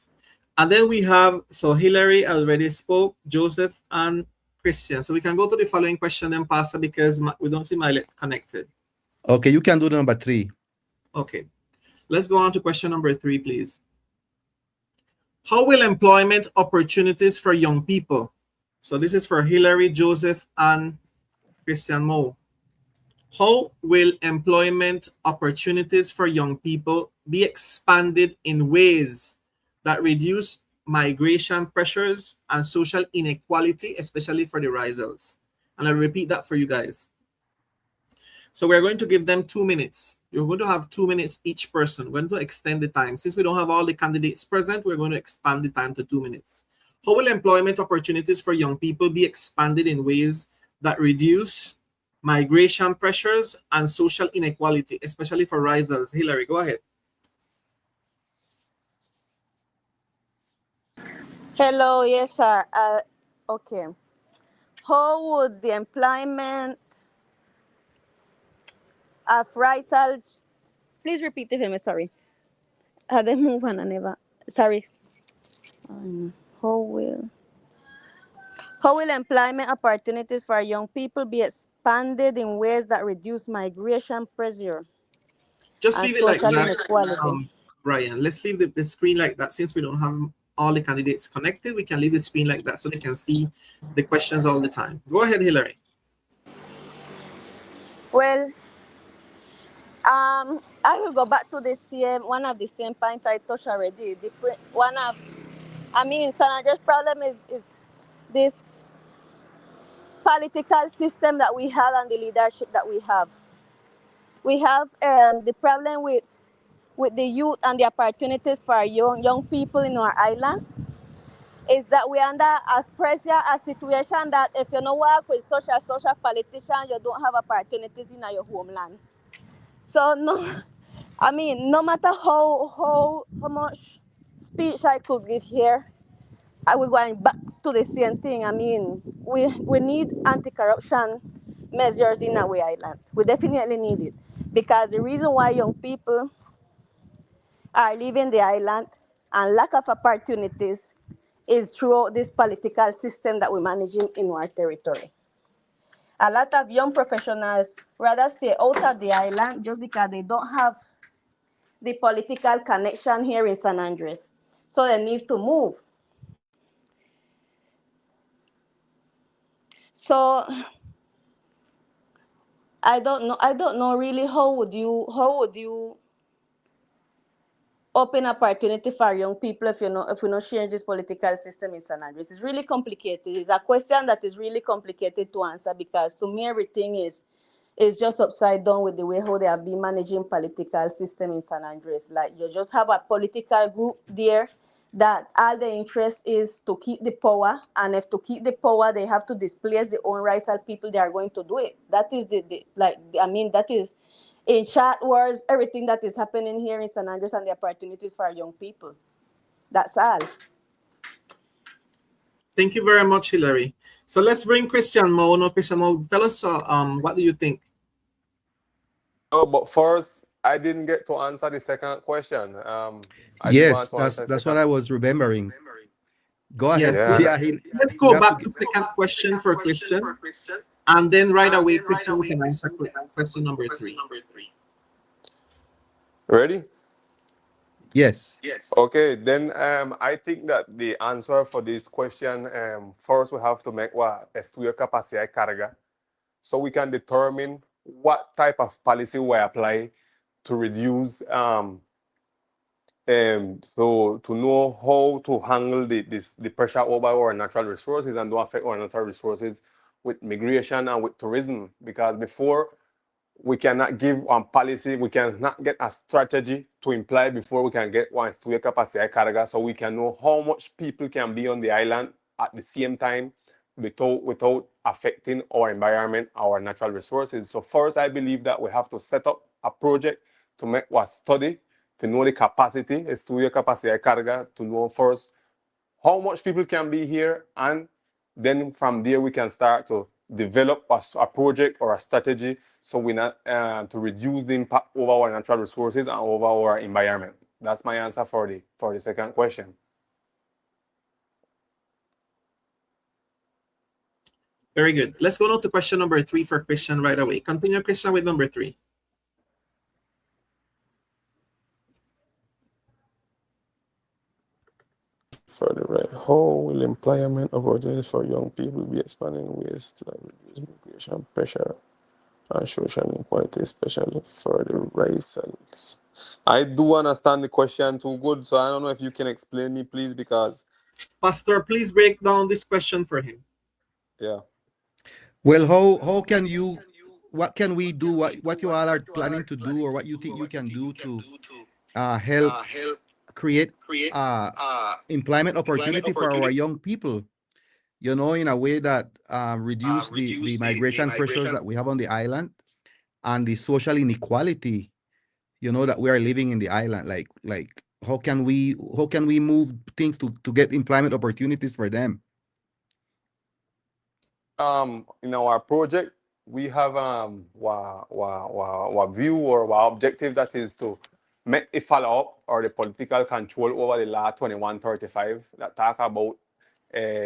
D: And then we have, so Hillary already spoke, Joseph and Christian. So we can go to the following question then, Pastor, because we don't see my connected.
C: Okay, you can do the number 3.
D: Okay, let's go on to question number 3, please. How will employment opportunities for young people? So this is for Hillary, Joseph, and Christian Mo. How will employment opportunities for young people be expanded in ways that reduce migration pressures and social inequality, especially for the Raizals? And I'll repeat that for you guys. So we're going to give them 2 minutes. You're going to have 2 minutes each person. We're going to extend the time. Since we don't have all the candidates present, we're going to expand the time to 2 minutes. How will employment opportunities for young people be expanded in ways that reduce migration pressures and social inequality, especially for Raizals? Hillary, go ahead.
G: Hello, yes, sir. Okay. How would the employment of Raizal, please repeat it for me, sorry. They move on, Aneva. Sorry. How will employment opportunities for young people be expanded in ways that reduce migration pressure
D: Just
G: and
D: leave it like
G: social
D: that,
G: inequality?
D: Brian. Let's leave the screen like that. Since we don't have all the candidates connected, we can leave the screen like that so they can see the questions all the time. Go ahead, Hillary.
G: Well, I will go back to the same one of the same point I touched already. San Andres' problem is this political system that we have and the leadership that we have. We have the problem with the youth and the opportunities for young people in our island is that we under a pressure, a situation that if you don't work with social politician, you don't have opportunities in your homeland. So no matter how much speech I could give here, I will going back to the same thing. We need anti-corruption measures in our island. We definitely need it because the reason why young people are leaving the island and lack of opportunities is through this political system that we're managing in our territory. A lot of young professionals rather stay out of the island just because they don't have the political connection here in San Andres. So they need to move. So I don't know really how would you open opportunity for young people if we not change this political system in San Andres. It's really complicated. It's a question that is really complicated to answer because to me everything is just upside down with the way how they have been managing political system in San Andres. Like you just have a political group there that all the interest is to keep the power, and if to keep the power they have to displace the own Raizal people, they are going to do it. That is that is in short words everything that is happening here in San Andres and the opportunities for young people. That's all.
D: Thank you very much, Hilary. So let's bring Christian Mo. No, Christian Mo, tell us what do you think?
E: Oh, but first, I didn't get to answer the second question. I do
C: Yes,
E: want to answer the
C: that's
E: second.
C: what I was remembering. Go ahead.
D: Yes,
E: Yeah.
C: Yeah,
D: let's
C: you
D: go
C: have
D: back
C: to
D: to second question for Christian, and then right away, Christian, we can answer question number 3.
E: Ready?
C: Yes.
E: Okay, then I think that the answer for this question, first we have to make what estudio capacidad de carga, so we can determine what type of policy we apply to reduce so to know how to handle the pressure over our natural resources and don't affect our natural resources with migration and with tourism, because before we cannot give one policy, we cannot get a strategy to imply before we can get one estudio capacidad de carga, so we can know how much people can be on the island at the same time without affecting our environment, our natural resources. So first, I believe that we have to set up a project to make one study, to know the capacity, estudio capacidad de carga, to know first how much people can be here, and then from there we can start to develop a project or a strategy so we not to reduce the impact over our natural resources and over our environment. That's my answer for the second question.
D: Very good. Let's go on to question number 3 for Christian right away. Continue, Christian, with number 3.
E: Further right, how will employment opportunities for young people be expanding in ways to reduce migration pressure and social inequality, especially for the Raizals? I do understand the question too good, so I don't know if you can explain me, please, because
D: Pastor, please break down this question for him.
E: yeah.
C: Well, how can you? What can we do? What you all are planning to do, or what you think you can do to help create employment opportunity for our young people? You know, in a way that reduce the migration pressures that we have on the island and the social inequality, you know, that we are living in the island. Like how can we move things to get employment opportunities for them?
E: In our project, we have wa view or wa objective, that is to make a follow up or the political control over the law 2135 that talk about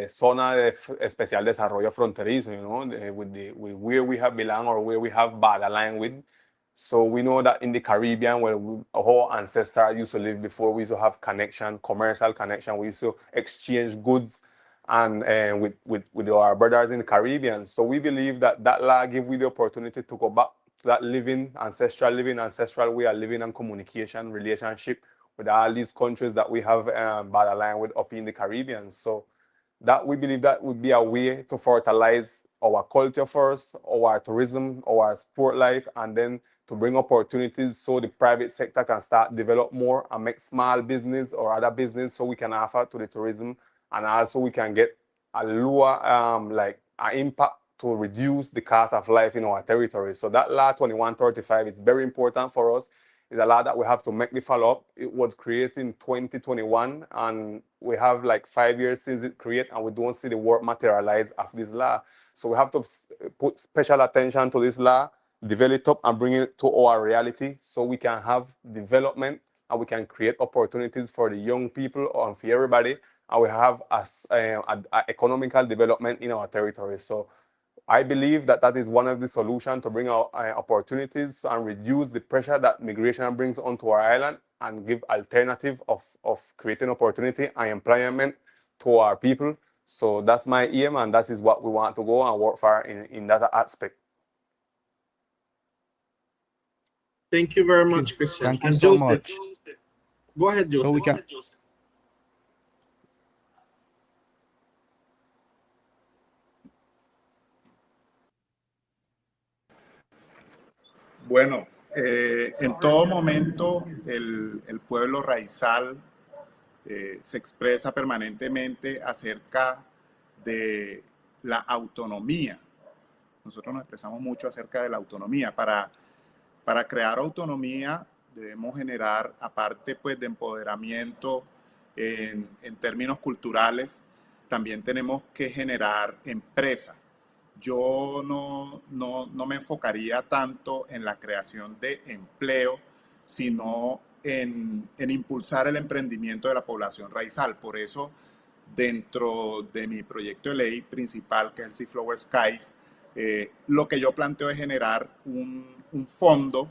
E: zona de especial desarrollo fronterizo, you know, with where we have belong or where we have borderline with. So we know that in the Caribbean, where our ancestors used to live before, we used to have connection, commercial connection. We used to exchange goods and with our brothers in the Caribbean. So we believe that that law gives we the opportunity to go back to that ancestral way of living and communication, relationship with all these countries that we have borderline with up in the Caribbean. So that we believe that would be a way to fertilize our culture first, our tourism, our sport life, and then to bring opportunities so the private sector can start develop more and make small business or other business so we can offer to the tourism, and also we can get a lower an impact to reduce the cost of life in our territory. So that law 2135 is very important for us. It's a law that we have to make the follow-up. It was created in 2021, and we have like 5 years since it created, and we don't see the work materialize of this law. So we have to put special attention to this law, develop it up and bring it to our reality so we can have development and we can create opportunities for the young people and for everybody, and we have economical development in our territory. So I believe that that is one of the solutions to bring out opportunities and reduce the pressure that migration brings onto our island and give alternative of creating opportunity and employment to our people. So that's my aim, and that is what we want to go and work for in that aspect.
D: Thank you very much, Christian.
C: Thank you
D: And
C: so
D: Joseph,
C: much.
D: Go ahead, Joseph.
C: So we can.
F: Bueno, en todo momento el pueblo raizal se expresa permanentemente acerca de la autonomía. Nosotros nos expresamos mucho acerca de la autonomía. Para crear autonomía debemos generar, aparte pues, de empoderamiento en términos culturales, también tenemos que generar empresa. Yo no me enfocaría tanto en la creación de empleo, sino en impulsar el emprendimiento de la población raizal. Por eso, dentro de mi proyecto de ley principal, que es el Seaflower Skies, lo que yo planteo es generar un fondo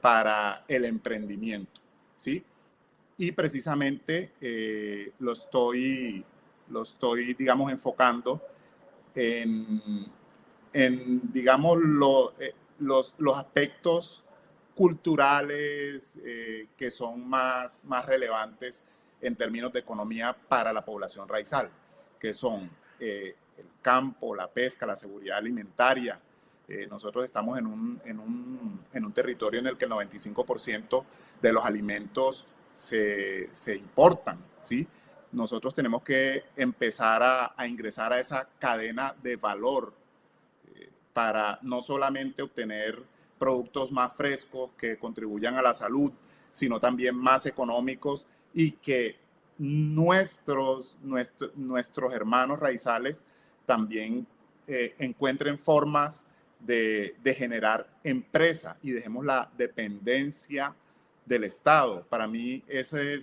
F: para el emprendimiento, ¿sí? Y precisamente lo estoy, digamos, enfocando en digamos, los aspectos culturales que son más relevantes en términos de economía para la población raizal, que son el campo, la pesca, la seguridad alimentaria. Nosotros estamos en un territorio en el que el 95% de los alimentos se importan, ¿sí? Nosotros tenemos que empezar a ingresar a esa cadena de valor para no solamente obtener productos más frescos que contribuyan a la salud, sino también más económicos y que nuestros hermanos raizales también encuentren formas de generar empresa y dejemos la dependencia del Estado. Para mí ese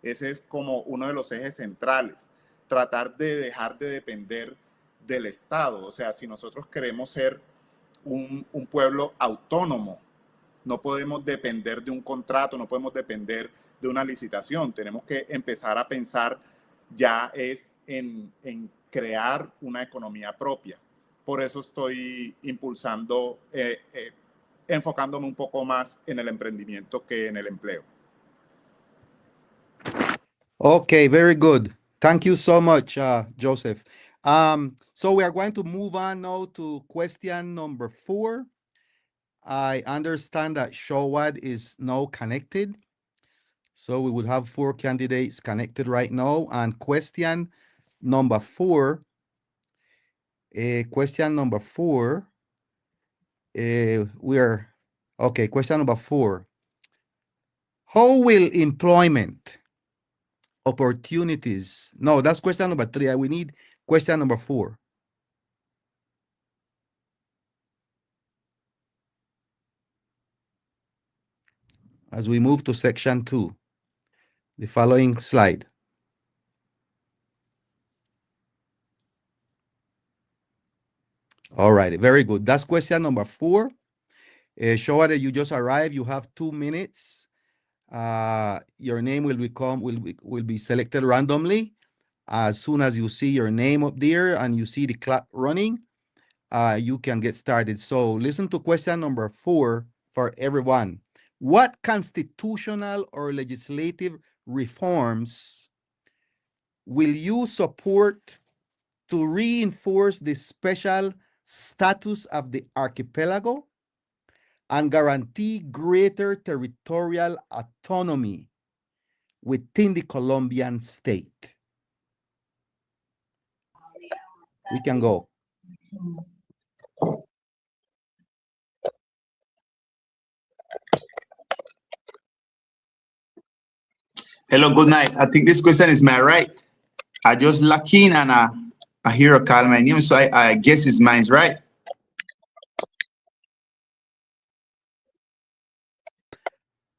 F: es como uno de los ejes centrales, tratar de dejar de depender del Estado. O sea, si nosotros queremos ser un pueblo autónomo, no podemos depender de un contrato, no podemos depender de una licitación. Tenemos que empezar a pensar ya es en crear una economía propia. Por eso estoy impulsando, enfocándome un poco más en el emprendimiento que en el empleo.
C: Okay, very good. Thank you so much, Joseph. So we are going to move on now to question number 4. I understand that Showad is now connected. So we would have 4 candidates connected right now. And question number 4, question number 4, question number 4. How will employment opportunities? No, that's question number 3. We need question number 4. As we move to section 2, the following slide. All right, very good. That's question number 4. Show that you just arrived. You have 2 minutes. Your name will be selected randomly. As soon as you see your name up there and you see the clock running, you can get started. So listen to question number 4 for everyone. What constitutional or legislative reforms will you support to reinforce the special status of the archipelago and guarantee greater territorial autonomy within the Colombian state? We can go.
I: Hello, good night. I think this question is my right. I just lock in and I hear a call my name, so I guess it's mine, right?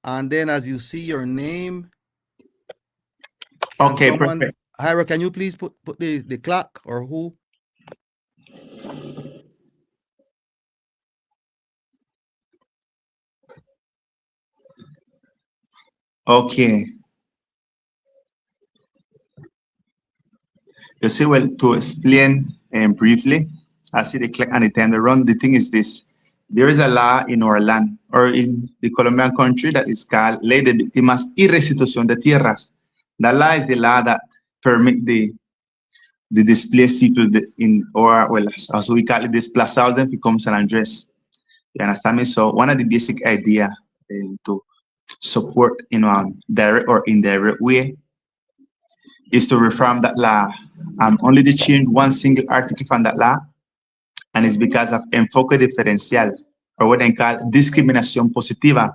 C: And then as you see your name,
I: Okay, perfect.
C: Hyra, can you please put the clock or who?
I: Okay. You see, well, to explain briefly, I see the clock and the time to run. The thing is this. there is a law in our land or in the Colombian country that is called Ley de Víctimas y Restitución de Tierras. That law is the law that permit the displaced people in, or well, as we call it, desplazados then become San Andres. You understand me? So one of the basic idea to support in a direct or indirect way is to reform that law. Only to change one single article from that law, and it's because of enfoque diferencial, or what they call discriminación positiva.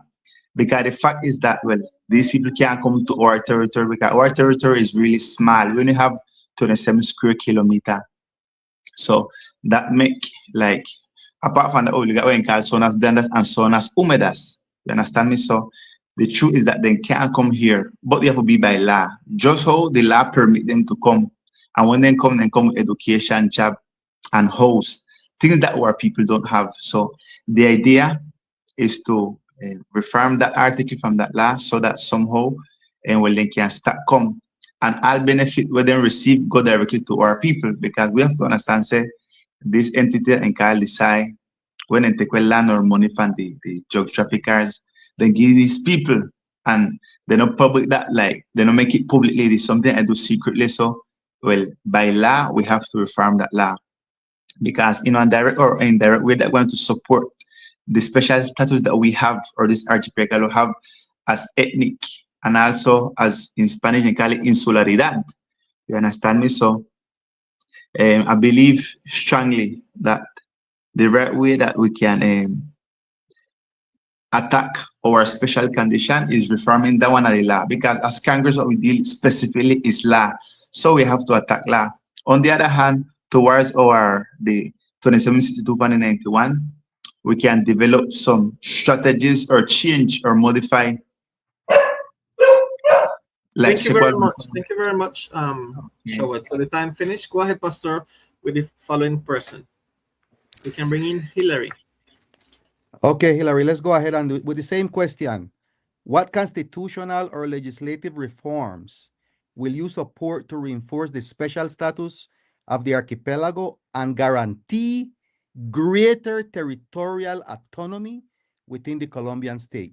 I: Because the fact is that, well, these people can't come to our territory because our territory is really small. We only have 27 square kilometer. So that make, like, apart from the we got what we call zonas blandas and zonas húmedas. You understand me? So the truth is that they can't come here, but they have to be by law. Just how the law permit them to come. And when they come with education, job, and host, things that our people don't have. So the idea is to reform that article from that law so that somehow well, they can start come. And all benefit when they receive go directly to our people, because we have to understand, say, this entity and can decide when they take land or money from the drug traffickers, they give these people, and they don't public that, like they don't make it publicly. It's something I do secretly. So, well, by law, we have to reform that law, because in a direct or indirect way, that going to support the special status that we have, or this archipelago have, as ethnic, and also as in Spanish they call it insularidad. You understand me? So I believe strongly that the right way that we can attack our special condition is reforming that one of the law, because as Congress what we deal specifically is law, so we have to attack law. On the other hand, towards our the 2762-91, we can develop some strategies or change or modify. Like
D: Thank you very much. Thank you very much, Shawad. So the time finished. Go ahead, Pastor, with the following person. We can bring in Hillary.
C: Okay, Hillary, let's go ahead and with the same question. What constitutional or legislative reforms will you support to reinforce the special status of the archipelago and guarantee greater territorial autonomy within the Colombian state?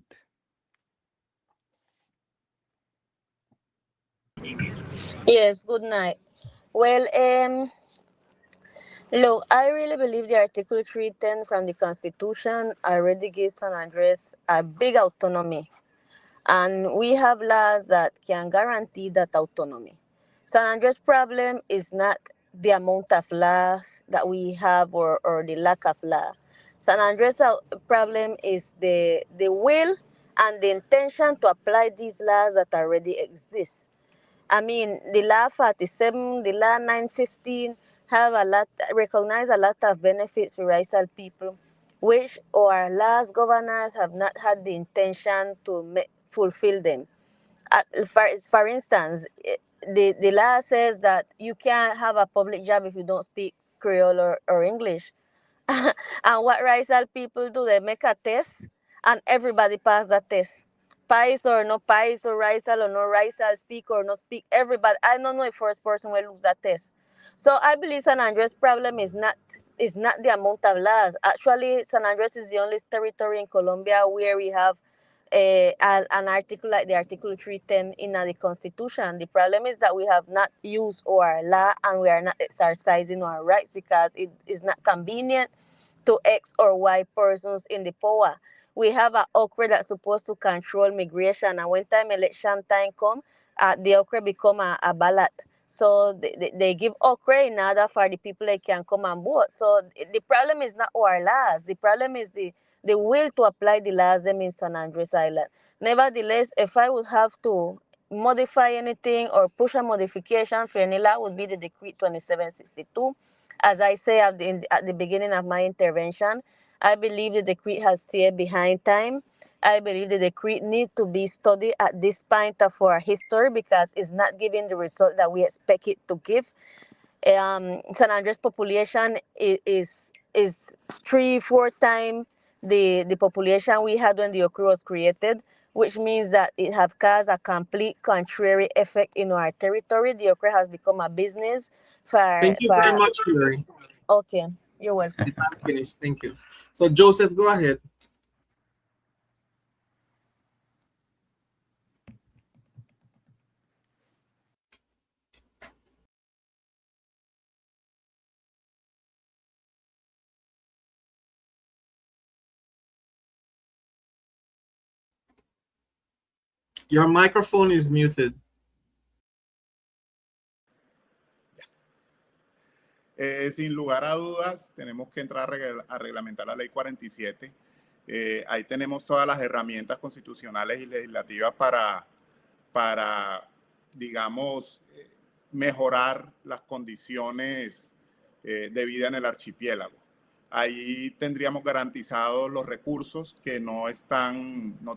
G: Yes, good night. Well, look, I really believe the Article 310 from the Constitution already gives San Andres a big autonomy. And we have laws that can guarantee that autonomy. San Andres' problem is not the amount of laws that we have or the lack of law. San Andres' problem is the will and the intention to apply these laws that already exist. I mean, the law 47, the law 915 have recognize a lot of benefits for Raizal people, which our last governors have not had the intention to fulfill them. For instance, the law says that you can't have a public job if you don't speak Creole or English. And what Raizal people do, they make a test and everybody pass that test. Pais or no Pais or Raizal or no Raizal, speak or no speak, everybody. I don't know if first person will lose that test. So I believe San Andres' problem is not the amount of laws. Actually, San Andres is the only territory in Colombia where we have an article like the Article 310 in the Constitution. The problem is that we have not used our law and we are not exercising our rights because it is not convenient to X or Y persons in the power. We have an okra that's supposed to control migration, and when time election time come, the okra become a ballot. So they give okra in order for the people that can come and vote. So the problem is not our laws. The problem is the will to apply the laws them in San Andres Island. Nevertheless, if I would have to modify anything or push a modification for any law, would be the Decree 2762. As I say at the beginning of my intervention, I believe the decree has stayed behind time. I believe the decree needs to be studied at this point of our history because it's not giving the result that we expect it to give. San Andres population is 3-4 times the population we had when the Okra was created, which means that it has caused a complete contrary effect in our territory. The Okra has become a business for.
D: Thank you very much, Hillary.
G: Okay.
J: You're welcome.
D: I'm finished. Thank you. So Joseph, go ahead. Your microphone is muted.
F: Sin lugar a dudas, tenemos que entrar a reglamentar la ley 47. Ahí tenemos todas las herramientas constitucionales y legislativas para digamos, mejorar las condiciones de vida en el archipiélago. Ahí tendríamos garantizados los recursos que no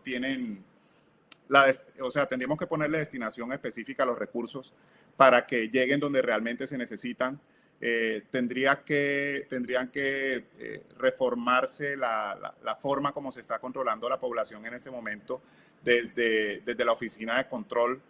F: tienen, o sea, tendríamos que ponerle destinación específica a los recursos para que lleguen donde realmente se necesitan. Tendrían que reformarse la forma como se está controlando la población en este momento desde la oficina de control.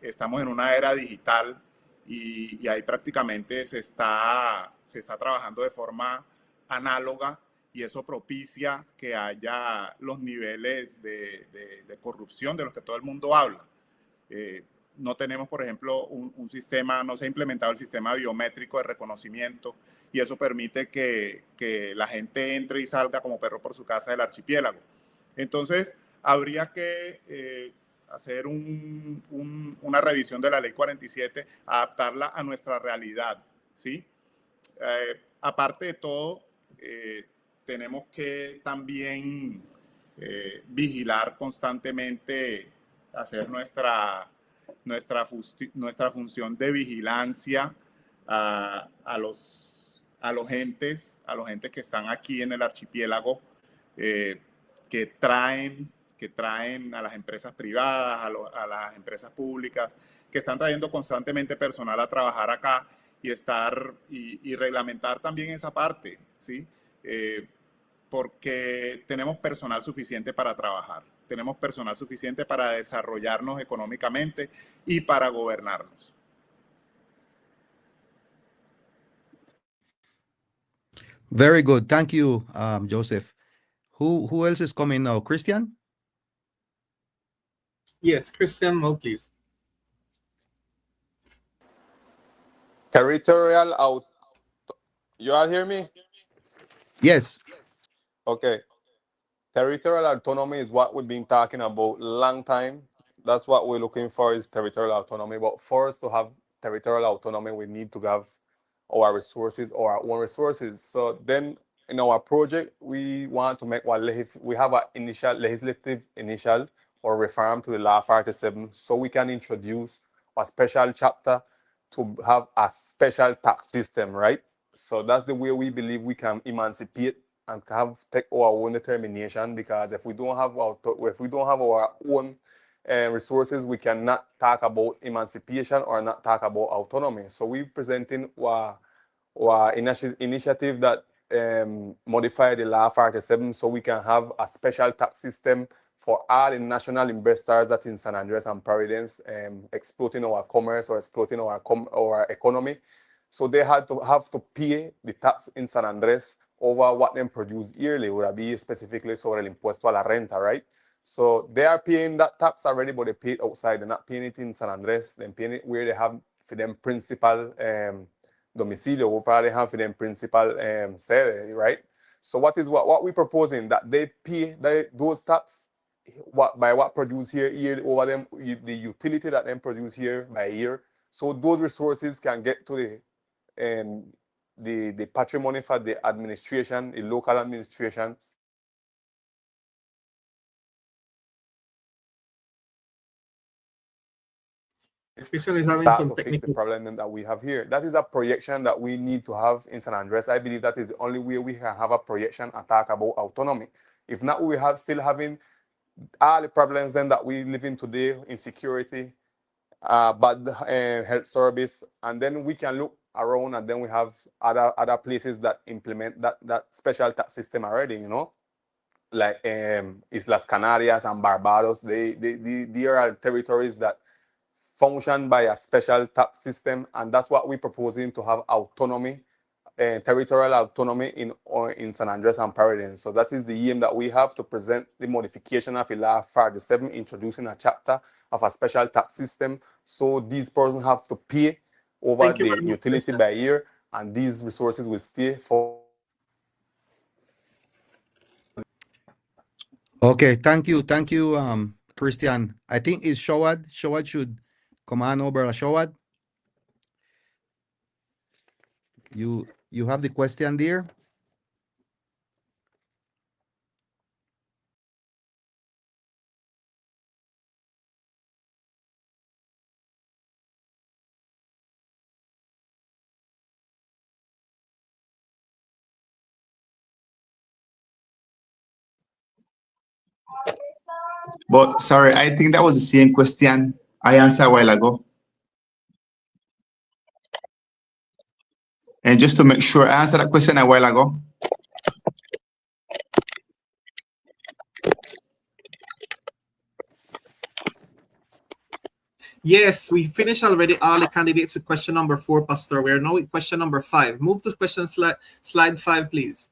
F: Estamos en una era digital y ahí prácticamente se está trabajando de forma análoga y eso propicia que haya los niveles de corrupción de los que todo el mundo habla. No tenemos, por ejemplo, un sistema, no se ha implementado el sistema biométrico de reconocimiento y eso permite que la gente entre y salga como perro por su casa del archipiélago. Entonces, habría que hacer una revisión de la ley 47, adaptarla a nuestra realidad, ¿sí? Aparte de todo, tenemos que también vigilar constantemente, hacer nuestra función de vigilancia a los entes que están aquí en el archipiélago, que traen a las empresas privadas, a las empresas públicas, que están trayendo constantemente personal a trabajar acá y reglamentar también esa parte, ¿sí? Porque tenemos personal suficiente para trabajar, tenemos personal suficiente para desarrollarnos económicamente y para gobernarnos.
C: Very good. Thank you, Joseph. Who else is coming now? Christian?
D: Yes, Christian Mo, please.
E: Territorial out. You all hear me?
C: Yes.
E: Okay. Territorial autonomy is what we've been talking about long time. That's what we're looking for is territorial autonomy. But for us to have territorial autonomy, we need to have our resources or our own resources. So then in our project, we want to make we have an initial legislative initial or reform to the law 47 so we can introduce a special chapter to have a special tax system, right? So that's the way we believe we can emancipate and take our own determination, because if we don't have our own resources, we cannot talk about emancipation or not talk about autonomy. So we're presenting our initiative that modify the law 47 so we can have a special tax system for all the national investors that in San Andres and Providence exploiting our commerce or exploiting our economy. So they have to pay the tax in San Andres over what they produce yearly, would be specifically sobre el impuesto a la renta, right? So they are paying that tax already, but they pay it outside. They're not paying it in San Andres. They're paying it where they have for them principal domicilio, we probably have for them principal sede, right? So what we're proposing, that they pay those tax by what produce here over them, the utility that they produce here by year. So those resources can get to the patrimony for the administration, the local administration.
D: Christian is having
E: That
D: some
E: to fix the
D: technical
E: problem that we have here. That is a projection that we need to have in San Andres. I believe that is the only way we can have a projection and talk about autonomy. If not, we have still having all the problems then that we live in today, insecurity, bad health service, and then we can look around and then we have other places that implement that special tax system already, you know, like Islas Canarias and Barbados. They are territories that function by a special tax system, and that's what we're proposing, to have autonomy territorial autonomy in San Andres and Providence. So that is the aim that we have, to present the modification of Law 47, introducing a chapter of a special tax system. So these persons have to pay over
D: Thank you
E: the
D: very much,
E: utility
D: Christian.
E: by year, and these resources will stay for.
C: Okay, thank you, Christian. I think it's Shawad. Shawad should come on over. Shawad, you have the question there.
I: But sorry, I think that was the same question I answered a while ago. And just to make sure, I answered that question a while ago.
D: Yes, we finished already all the candidates with question number 4, Pastor. We are now with question number 5. Move to question slide 5, please.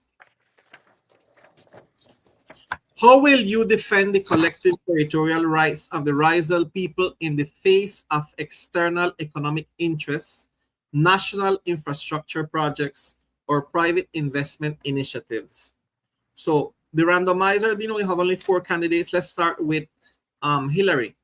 D: How will you defend the collective territorial rights of the Raizal people in the face of external economic interests, national infrastructure projects, or private investment initiatives? So the randomizer, we have only 4 candidates. Let's start with Hillary.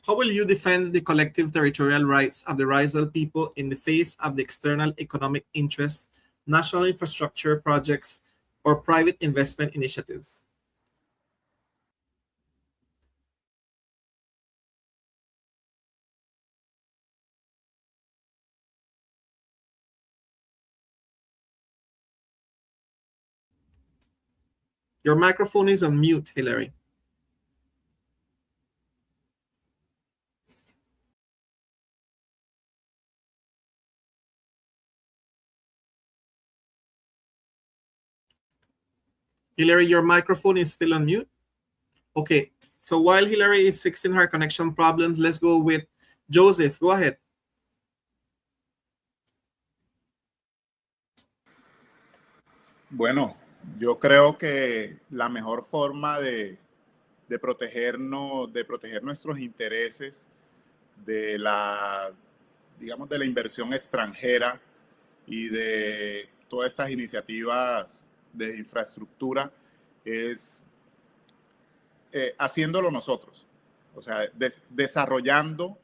D: How will you defend the collective territorial rights of the Raizal people in the face of the external economic interests, national infrastructure projects, or private investment initiatives? Your microphone is on mute, Hillary. Hillary, your microphone is still on mute. Okay, so while Hillary is fixing her connection problems, let's go with Joseph. Go ahead.
F: Bueno, yo creo que la mejor forma de protegernos, de proteger nuestros intereses de la, digamos, de la inversión extranjera y de todas estas iniciativas de infraestructura es haciéndolo nosotros, o sea, desarrollando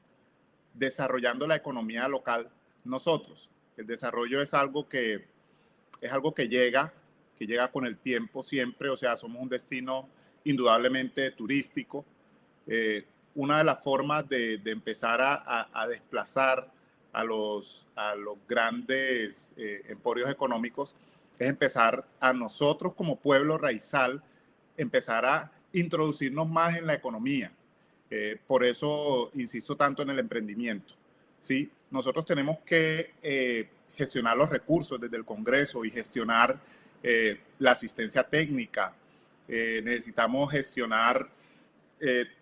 F: la economía local nosotros. El desarrollo es algo que llega con el tiempo siempre, o sea, somos un destino indudablemente turístico. Una de las formas de empezar a desplazar a los grandes emporios económicos es empezar a nosotros como pueblo raizal, empezar a introducirnos más en la economía. Por eso insisto tanto en el emprendimiento, ¿sí? Nosotros tenemos que gestionar los recursos desde el Congreso y gestionar la asistencia técnica. Necesitamos gestionar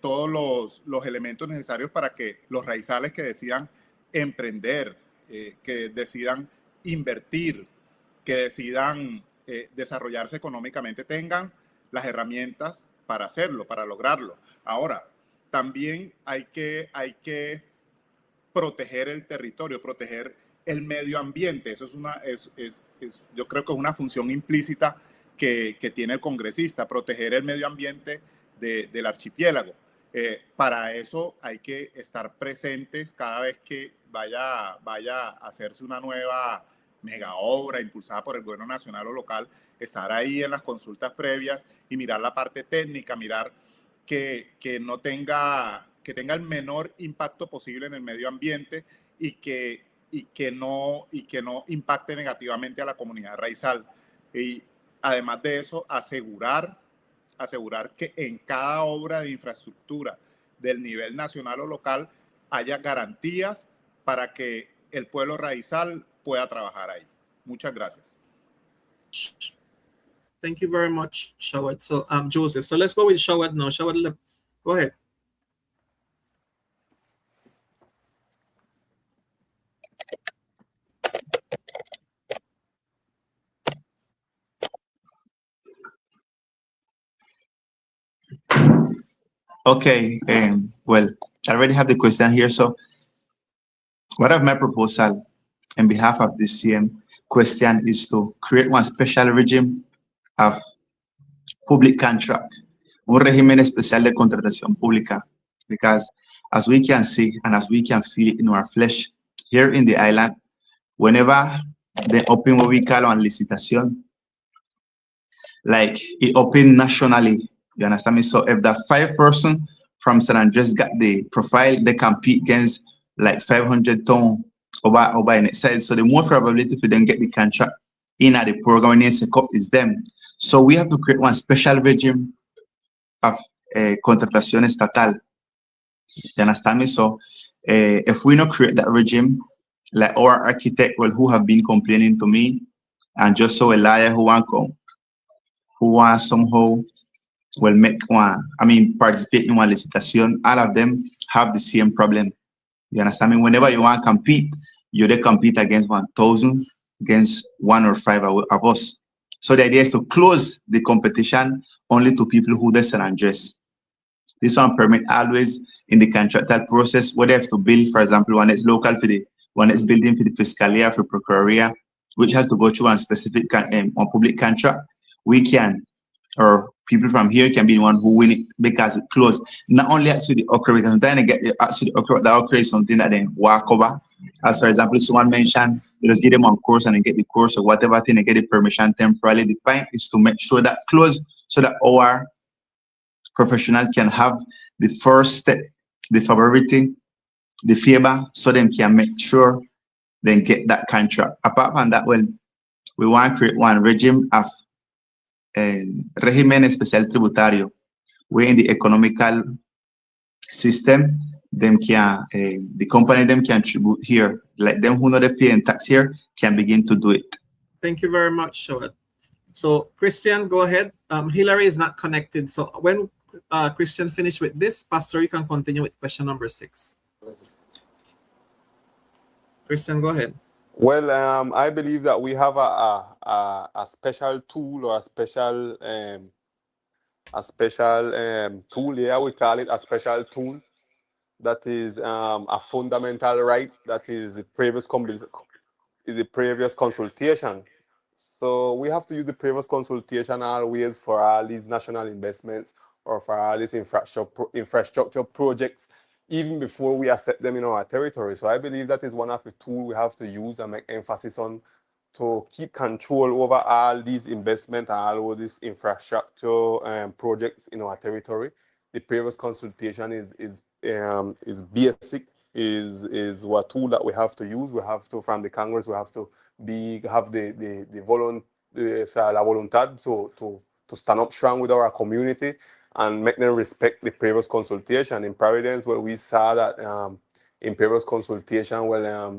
F: todos los elementos necesarios para que los raizales que decidan emprender, que decidan invertir, que decidan desarrollarse económicamente, tengan las herramientas para hacerlo, para lograrlo. Ahora, también hay que proteger el territorio, proteger el medio ambiente. Eso yo creo que es una función implícita que tiene el congresista, proteger el medio ambiente del archipiélago. Para eso hay que estar presentes cada vez que vaya a hacerse una nueva mega obra impulsada por el gobierno nacional o local, estar ahí en las consultas previas y mirar la parte técnica, mirar que tenga el menor impacto posible en el medio ambiente y que no impacte negativamente a la comunidad raizal. Y además de eso, asegurar que en cada obra de infraestructura del nivel nacional o local haya garantías para que el pueblo raizal pueda trabajar ahí. Muchas gracias.
D: Thank you very much, Shawad. So, Joseph. So let's go with Shawad now. Shawad, go ahead.
I: Okay, well, I already have the question here. So, what of my proposal on behalf of the CM question is to create one special regime of public contract, un régimen especial de contratación pública, because as we can see and as we can feel it in our flesh, here in the island, whenever they open what we call a licitación, like it open nationally, you understand me? So if the 5 person from San Andres got the profile, they compete against like 500 ton over in side. So the more probability for them get the contract in at the program in SECOP is them. So we have to create one special regime of contratación estatal. You understand me? So if we not create that regime, like our architect, well, who have been complaining to me, and just so a liar who want somehow will make one, participate in one licitation, all of them have the same problem. You understand me? Whenever you want to compete, you they compete against 1,000, against 1 or 5 of us. So the idea is to close the competition only to people who they San Andres. This one permit always in the contractual process, where they have to build, for example, one is local for the one is building for the Fiscalia, for Procuraria, which has to go through a specific on public contract. We can, or people from here can be the one who win it because it closed. Not only actually the okra, because then they get actually the okra is something that they walk over. As for example, someone mentioned, they just give them on course and they get the course or whatever thing, they get the permission temporarily. The point is to make sure that close so that our professional can have the first step, the favorability, the favor, so they can make sure they get that contract. Apart from that, well, we want to create one regime of régimen especial tributario, where in the economical system, them can the company them can tribute here, like them who know they pay in tax here can begin to do it.
D: Thank you very much, Shoet. So Christian, go ahead. Hillary is not connected. So when Christian finish with this, Pastor, you can continue with question number 6. Christian, go ahead.
E: Well, I believe that we have a special tool or a special tool. Yeah, we call it a special tool. That is a fundamental right. That is the previous consultation. So we have to use the previous consultation always for all these national investments or for all these infrastructure projects, even before we accept them in our territory. So I believe that is one of the tools we have to use and make emphasis on to keep control over all these investment and all of these infrastructure projects in our territory. The previous consultation is basic, is what tool that we have to use. We have to, from the Congress, we have to have the la voluntad to stand up strong with our community and make them respect the previous consultation. In Providence, where we saw that in previous consultation,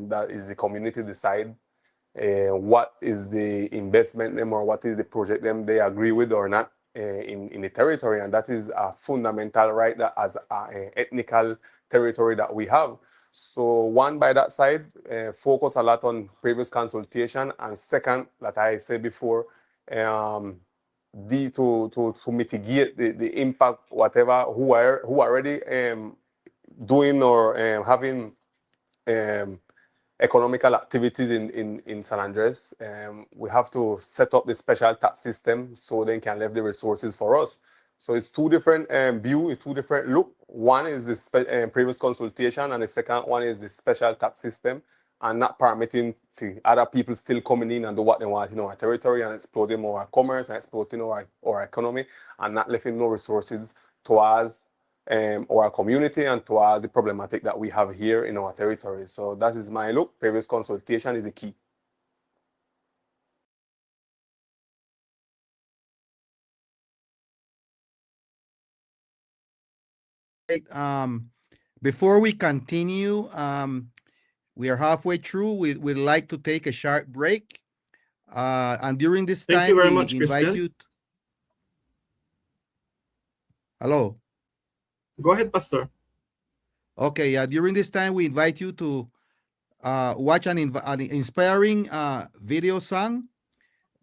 E: that is the community decide what is the investment them or what is the project them they agree with or not in the territory, and that is a fundamental right that as an ethnical territory that we have. So one, by that side, focus a lot on previous consultation, and second, like I said before, to mitigate the impact, whatever who already doing or having economical activities in San Andres. We have to set up the special tax system so they can leave the resources for us. So it's two different views, two different look. One is the previous consultation, and the second one is the special tax system, and not permitting other people still coming in and do what they want in our territory and exploiting our commerce and exploiting our economy, and not leaving no resources to us, our community, and towards the problematic that we have here in our territory. So that is my look. Previous consultation is the key.
C: Before we continue, we are halfway through. We'd like to take a short break. And during this time,
D: Thank you very
C: we
D: much,
C: invite
D: Christian.
C: you. Hello.
D: Go ahead, Pastor.
C: Okay, yeah. During this time, we invite you to watch an inspiring video song.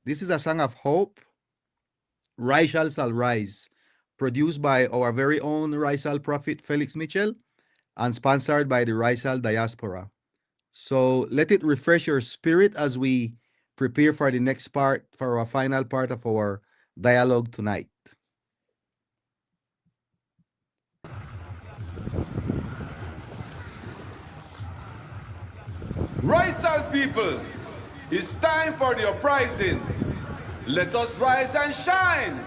C: This is a song of hope. Raizal shall rise. produced by our very own Raizal Prophet Felix Mitchell and sponsored by the Raizal Diaspora. So let it refresh your spirit as we prepare for the next part, for our final part of our dialogue tonight.
J: Raizal people, it's time for the uprising. Let us rise and shine.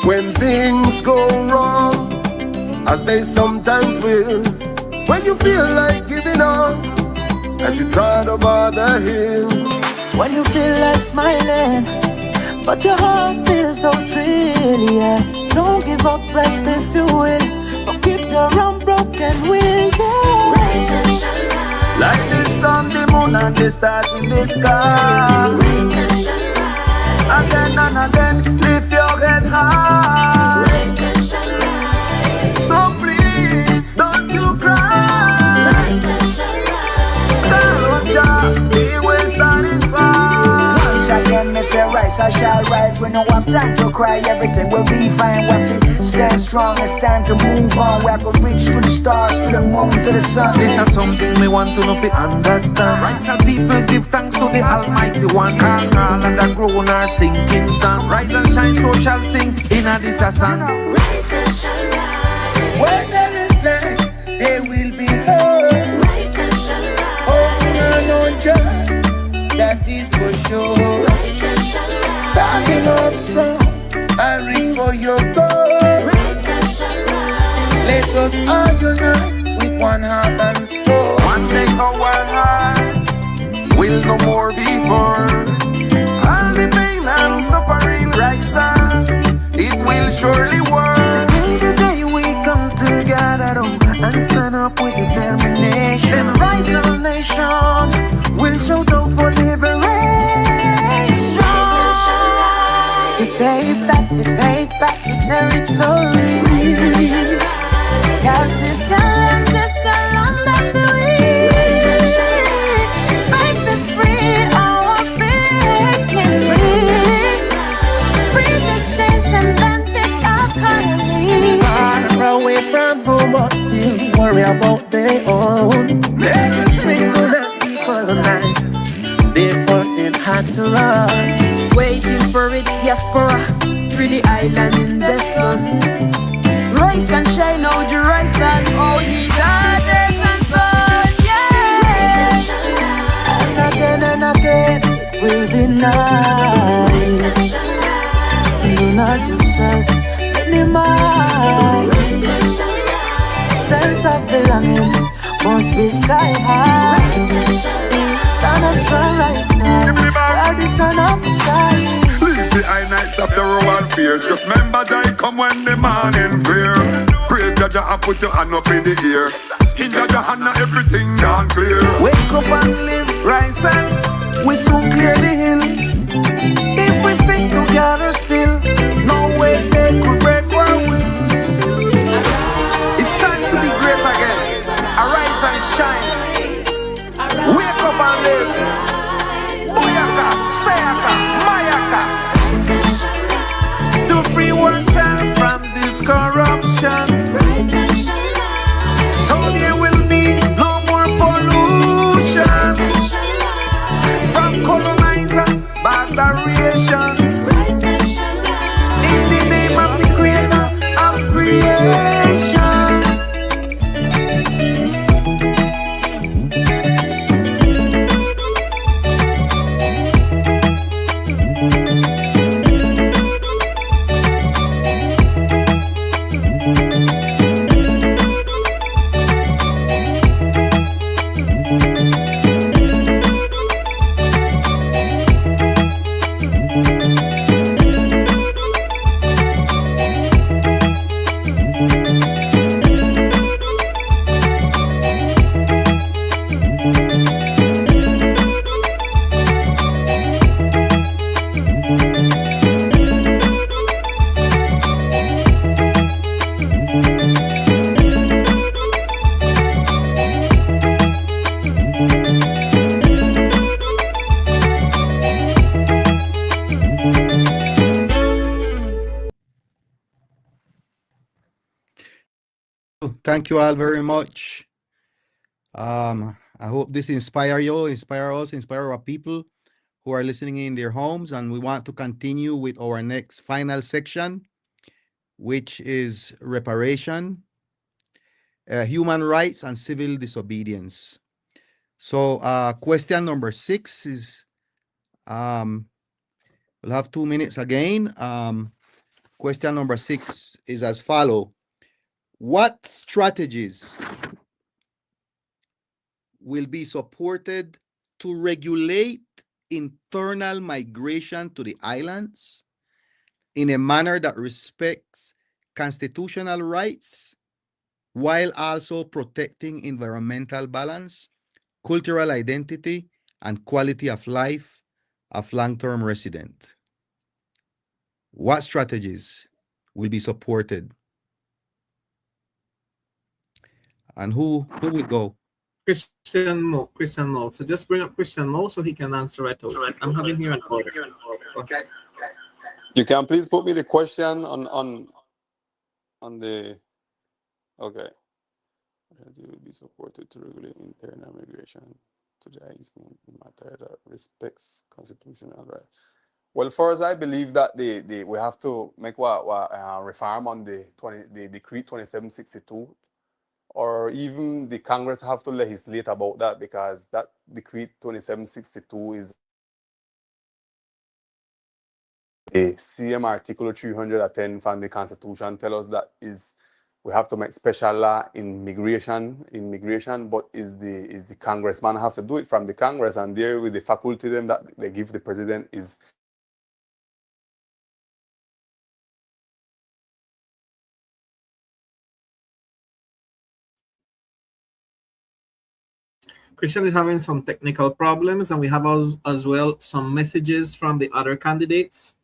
K: When things go wrong, as they sometimes will, when you feel like giving up, as you try to bother him,
L: when you feel like smiling, but your heart feels so thrilly, yeah. Don't give up, rest if you will, but keep your unbroken will, yeah. Rise and shine bright.
K: like the sun, the moon, and the stars in the sky.
L: Rise and shine bright.
K: Again and again, lift your head high.
L: Rise and shine bright.
K: So please, don't you cry.
L: Rise and shine bright.
K: Call on Jah, He will satisfy.
L: Once again, me say rise, I shall rise. We don't have time to cry, everything will be fine. We stand strong, it's time to move on. We go reach to the stars, to the moon, to the sun.
M: This is something me want to know if you understand. Raizal people give thanks to the Almighty One. Cause all of the grown are singing song. Rise and shine, so shall sing in a this a song.
L: Rise and shine bright.
K: Where there is light, there will be hope.
L: Rise and shine bright.
K: Oh, no, Jah, that is for sure.
L: Rise and shine bright.
K: Standing up strong, I reach for your goal.
L: Rise and shine bright.
K: Let us all unite with one heart and soul.
M: One day our hearts will no more be hurt. All the pain and suffering rise up, it will surely work.
L: The day we come together and stand up with determination,
M: Then Raizal nation
L: we'll shout out for liberation. To take back the territory. Cause this land that we fight to free our dignity. Free the chains and bandage of colony.
K: Far away from home, but still worry about their own. Make it strangle and decolonize. Therefore, it had to run.
N: Waiting for its diaspora through the island in the sun. Rise and shine out the Raizal, oh ye daughters and sons, yeah.
L: And again, it will be nice. Do not yourself minimize. Sense of belonging must be sky high. Stand up strong, Raizal, where the sun of the sky.
J: Leave the high nights of the royal fears. Just remember Jah come when the morning clear. Praise Jah and put your hand up in the air. In Jah hand now everything gone clear.
M: wake up and live, Raizal. We soon clear the hill. If we stick together still, no way they could break our will. It's time to be great again. Arise and shine. Wake up and live. Boyaka, sayaka, mayaka. To free oneself from this corruption. So there will be no more pollution from colonizers, botheration. In the name of the creator of creation.
C: Thank you all very much. I hope this inspire you, inspire us, inspire our people who are listening in their homes. And we want to continue with our next final section, which is reparation, human rights, and civil disobedience. So question number 6 is, we'll have 2 minutes again. Question number 6 is as follow. What strategies will be supported to regulate internal migration to the islands in a manner that respects constitutional rights while also protecting environmental balance, cultural identity, and quality of life of long-term resident? What strategies will be supported? And who will go?
D: Christian Mo. Christian Mo. So just bring up Christian Mo so he can answer right away. I'm having here an order. Okay.
E: You can please put me the question on the. Okay. It will be supported to regulate internal migration to the island in matter that respects constitutional rights. Well, first, I believe that we have to make what reform on the decree 2762, or even the Congress have to legislate about that, because that decree 2762 is the CM Article 310 from the Constitution tell us that is we have to make special law in immigration, but is the congressman have to do it from the Congress, and there with the faculty them that they give the president is.
D: Christian is having some technical problems, and we have as well some messages from the other candidates.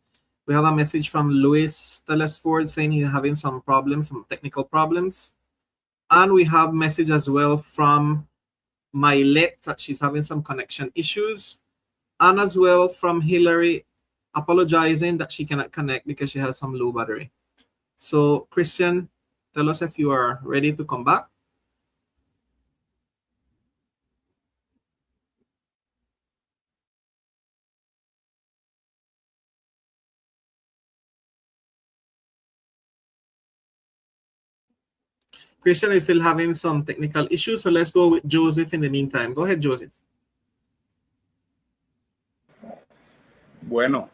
D: We have a message from Louis Telesford saying he's having some problems, some technical problems. And we have message as well from Milet that she's having some connection issues. And as well from Hillary apologizing that she cannot connect because she has some low battery. So Christian, tell us if you are ready to come back. Christian is still having some technical issues, so let's go with Joseph in the meantime. Go ahead, Joseph.
F: Bueno,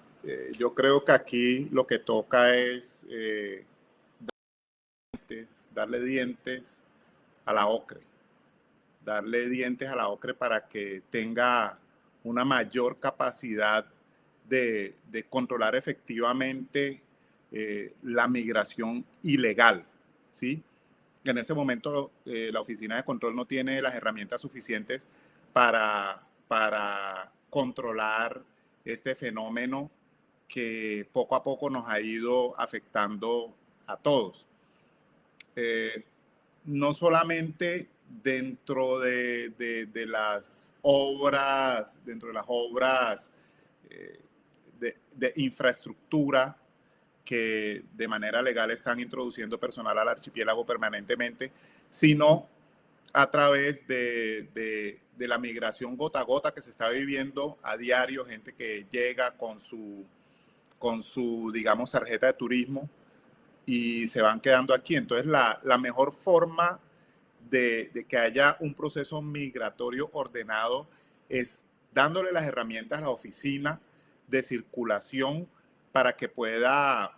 F: yo creo que aquí lo que toca es darle dientes a la ocre. Darle dientes a la ocre para que tenga una mayor capacidad de controlar efectivamente la migración ilegal, ¿sí? En este momento la Oficina de Control no tiene las herramientas suficientes para controlar este fenómeno que poco a poco nos ha ido afectando a todos. No solamente dentro de las obras, de infraestructura que de manera legal están introduciendo personal al archipiélago permanentemente, sino a través de la migración gota a gota que se está viviendo a diario, gente que llega con su digamos, tarjeta de turismo y se van quedando aquí. Entonces, la mejor forma de que haya un proceso migratorio ordenado es dándole las herramientas a la oficina de circulación para que pueda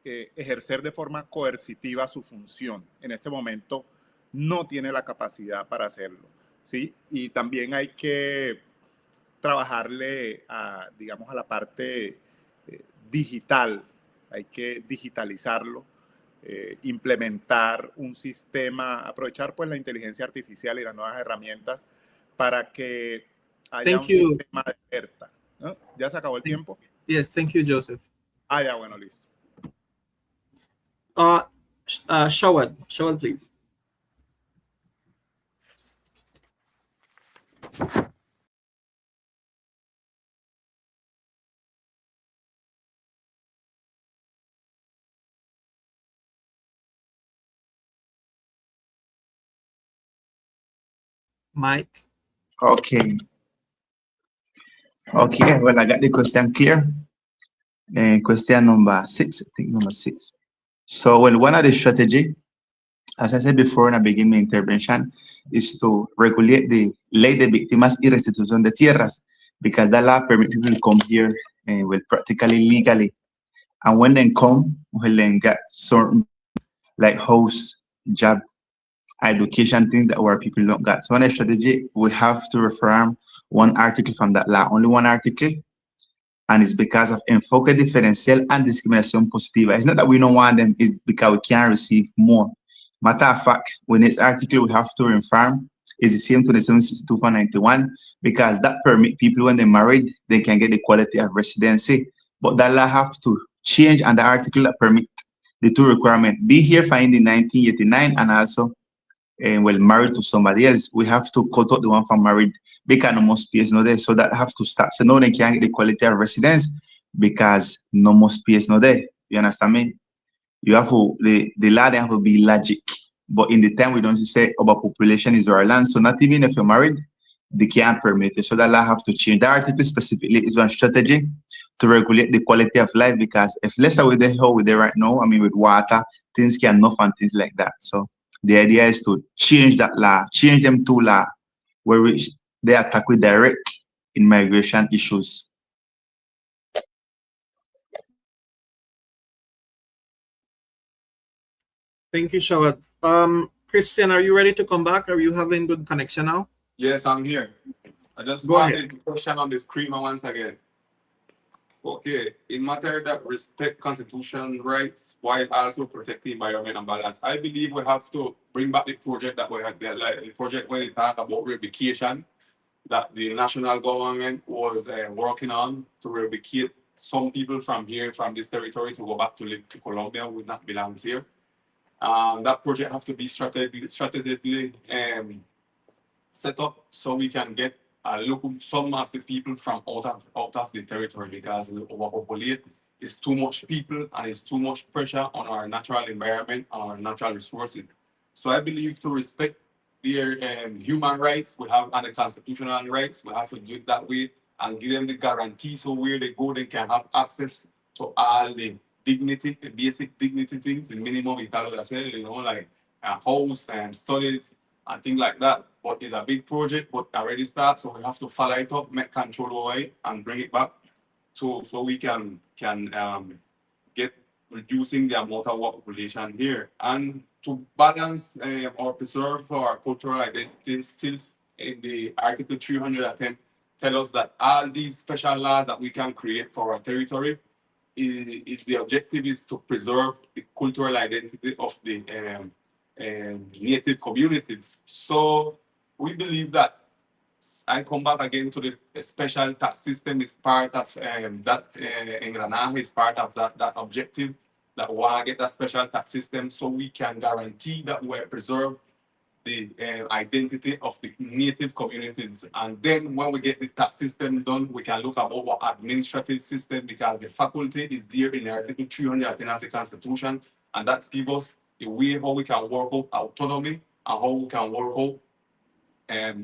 F: ejercer de forma coercitiva su función. En este momento no tiene la capacidad para hacerlo, ¿sí? Y también hay que trabajarle digamos, a la parte digital. Hay que digitalizarlo, implementar un sistema, aprovechar pues la inteligencia artificial y las nuevas herramientas para que haya un sistema de alerta, ¿no? ¿Ya se acabó el tiempo?
D: Yes, thank you, Joseph.
F: Ya, bueno, listo.
D: Shawad, please. Mike.
I: Okay. Okay, well, I got the question clear. Question number 6, I think number 6. So, well, one of the strategy, as I said before in the beginning intervention, is to regulate the ley de víctimas y restitución de tierras, because that law permits people to come here well, practically legally. And when they come, well, then get certain like house, job, education, things that our people don't get. So, on a strategy, we have to reform one article from that law, only one article, and it's because of enfoque diferencial and discriminación positiva. It's not that we don't want them, it's because we can't receive more. Matter of fact, when this article we have to reform is the same to the 762 for 91, because that permit people when they're married, they can get the quality of residency. But that law have to change, and the article that permit the two requirements, be here for in the 1989 and also well, married to somebody else. We have to cut out the one from married because no more space no there. So that have to stop. So now they can't get the quality of residence because no more space no there. You understand me? You have to the law they have to be logic. But in the time we don't say overpopulation is our land. So not even if you're married, they can't permit it. So that law have to change. The article specifically is one strategy to regulate the quality of life, because if let's say with the how we're there right now, I mean with water, things can enough and things like that. So the idea is to change that law, change them to law where they attack with direct immigration issues.
D: Thank you, Shawat. Christian, are you ready to come back? Are you having good connection now?
E: Yes, I'm here. I just
D: Go
E: wanted
D: ahead.
E: to question on the screen once again. Okay, in matter that respect constitutional rights while also protect the environment and balance, I believe we have to bring back the project that we had there, like the project where we talk about replication that the national government was working on to replicate some people from here, from this territory, to go back to live to Colombia, would not belong here. That project have to be strategically set up so we can get look some of the people from out of the territory, because we overpopulate. It's too much people and it's too much pressure on our natural environment, our natural resources. So I believe to respect their human rights, we have and the constitutional rights, we have to do it that way and give them the guarantee so where they go, they can have access to all the dignity, the basic dignity things, the minimum vital, you know, like a house and studies and things like that. But it's a big project, but already started, so we have to follow it up, make control over it, and bring it back so we can get reducing the amount of population here, and to balance or preserve our cultural identity. Still in the Article 310 tell us that all these special laws that we can create for our territory is the objective is to preserve the cultural identity of the native communities. So we believe that I come back again to the special tax system is part of that engranaje is part of that objective, that we want to get that special tax system so we can guarantee that we preserve the identity of the native communities. And then when we get the tax system done, we can look at our administrative system, because the faculty is there in Article 310 of the Constitution, and that gives us the way how we can work out autonomy and how we can work out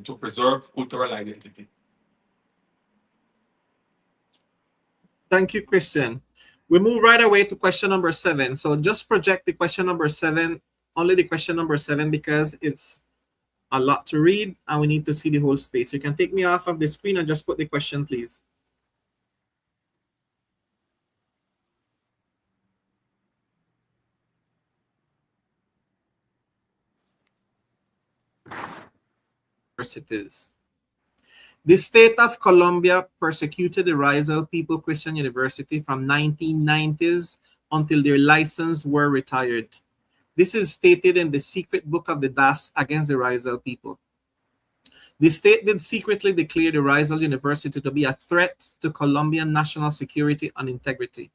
E: to preserve cultural identity.
D: Thank you, Christian. We move right away to question number 7. So just project the question number 7, only the question number 7, because it's a lot to read and we need to see the whole space. You can take me off of the screen and just put the question, please. Universities. The state of Colombia persecuted the Raizal People Christian University from 1990s until their license were retired. This is stated in the secret book of the DAS against the Raizal people. The state did secretly declare the Raizal University to be a threat to Colombian national security and integrity.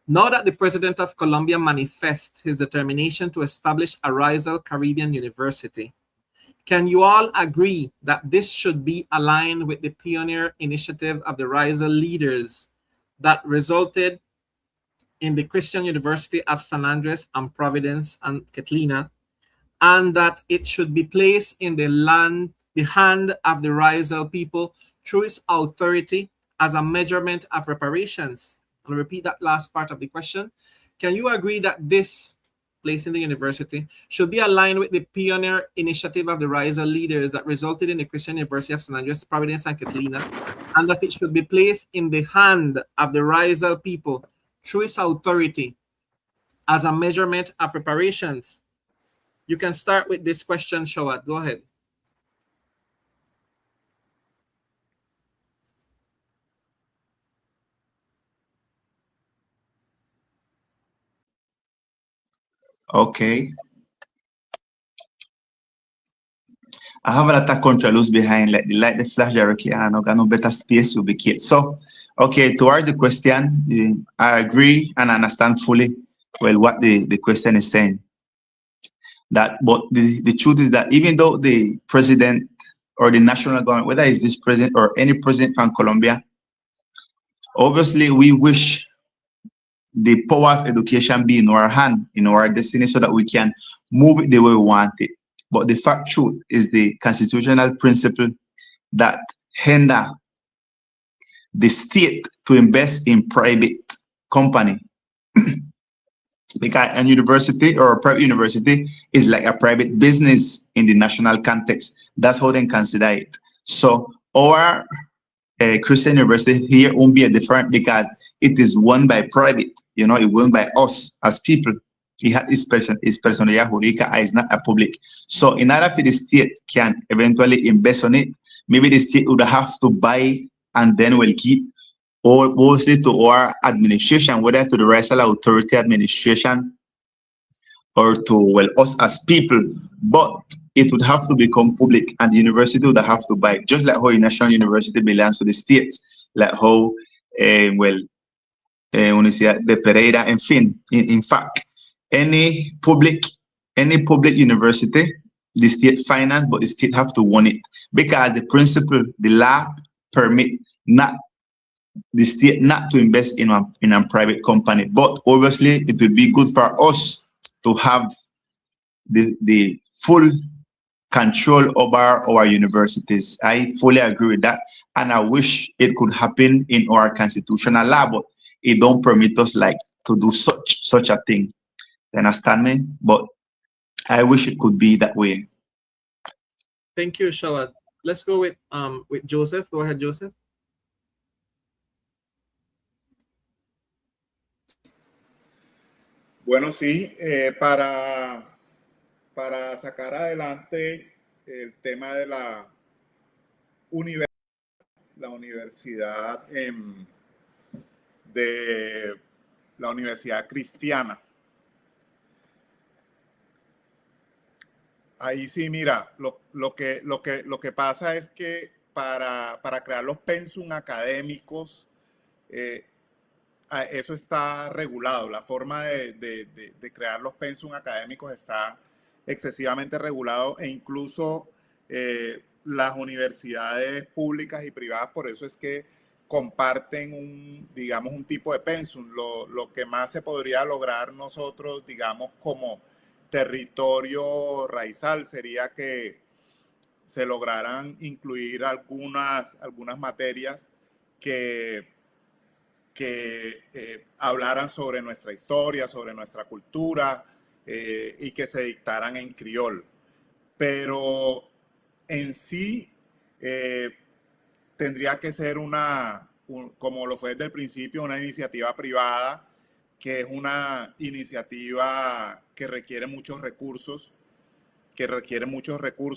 D: Now that the president of Colombia manifests his determination to establish a Raizal Caribbean University, can you all agree that this should be aligned with the pioneer initiative of the Raizal leaders that resulted in the Christian University of San Andres and Providence and Catalina, and that it should be placed in the the hand of the Raizal people through its authority as a measurement of reparations? I'll repeat that last part of the question. Can you agree that this place in the university should be aligned with the pioneer initiative of the Raizal leaders that resulted in the Christian University of San Andres, Providence, and Catalina, and that it should be placed in the hand of the Raizal people through its authority as a measurement of reparations? You can start with this question, Shawad. Go ahead.
I: Okay. I have a lot of controls behind, like the light the flash directly, and I got no better space to be killed. So, okay, towards the question, I agree and understand fully well what the question is saying. That, but the truth is that even though the president or the national government, whether it's this president or any president from Colombia, obviously we wish the power of education be in our hand, in our destiny, so that we can move it the way we want it. But the fact truth is the constitutional principle that hinder the state to invest in private company. Because a university or a private university is like a private business in the national context. That's how they consider it. So our Christian university here won't be different because it is won by private, you know, it won by us as people. It has its personality jurídica, is not a public. So in order for the state can eventually invest on it, maybe the state would have to buy and then will keep, or mostly to our administration, whether to the Raizal Authority administration or to, well, us as people. But it would have to become public and the university would have to buy, just like how a national university belongs to the states, like how, Universidad de Pereira, en fin, in fact, any public university, the state finance, but the state have to own it because the principle, the law permit not the state not to invest in a private company. But obviously, it will be good for us to have the full control over our universities. I fully agree with that, and I wish it could happen in our constitutional law, but it don't permit us like to do such a thing. You understand me? But I wish it could be that way.
D: Thank you, Shawad. Let's go with Joseph. Go ahead, Joseph.
F: Bueno, sí, para sacar adelante el tema de la universidad de la Universidad Cristiana. Ahí sí, mira, lo que pasa es que para crear los pensum académicos, eso está regulado. La forma de crear los pensum académicos está excesivamente regulado e incluso las universidades públicas y privadas, por eso es que comparten un tipo de pensum. Lo que más se podría lograr nosotros, digamos, como territorio Raizal sería que se lograran incluir algunas materias que hablaran sobre nuestra historia, sobre nuestra cultura y que se dictaran en criol. Pero en sí tendría que ser como lo fue desde el principio, una iniciativa privada, que es una iniciativa que requiere muchos recursos,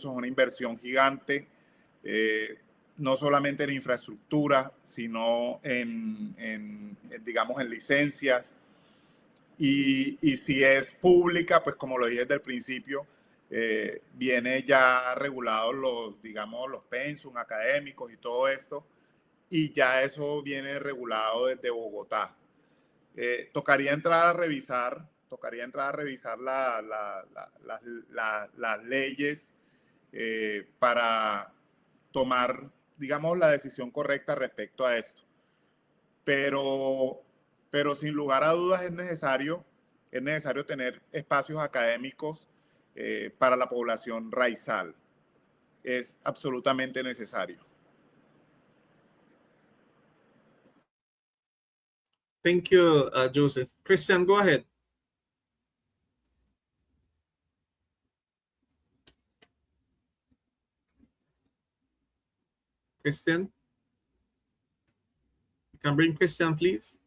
F: una inversión gigante, no solamente en infraestructura, sino digamos, en licencias. Y si es pública, pues como lo dije desde el principio, viene ya regulados los pensum académicos y todo esto, y ya eso viene regulado desde Bogotá. Tocaría entrar a revisar las leyes para tomar, digamos, la decisión correcta respecto a esto. Pero sin lugar a dudas es necesario tener espacios académicos para la población raizal. es absolutamente necesario.
D: Thank you, Joseph. Christian, go ahead. Christian? You can bring Christian, please.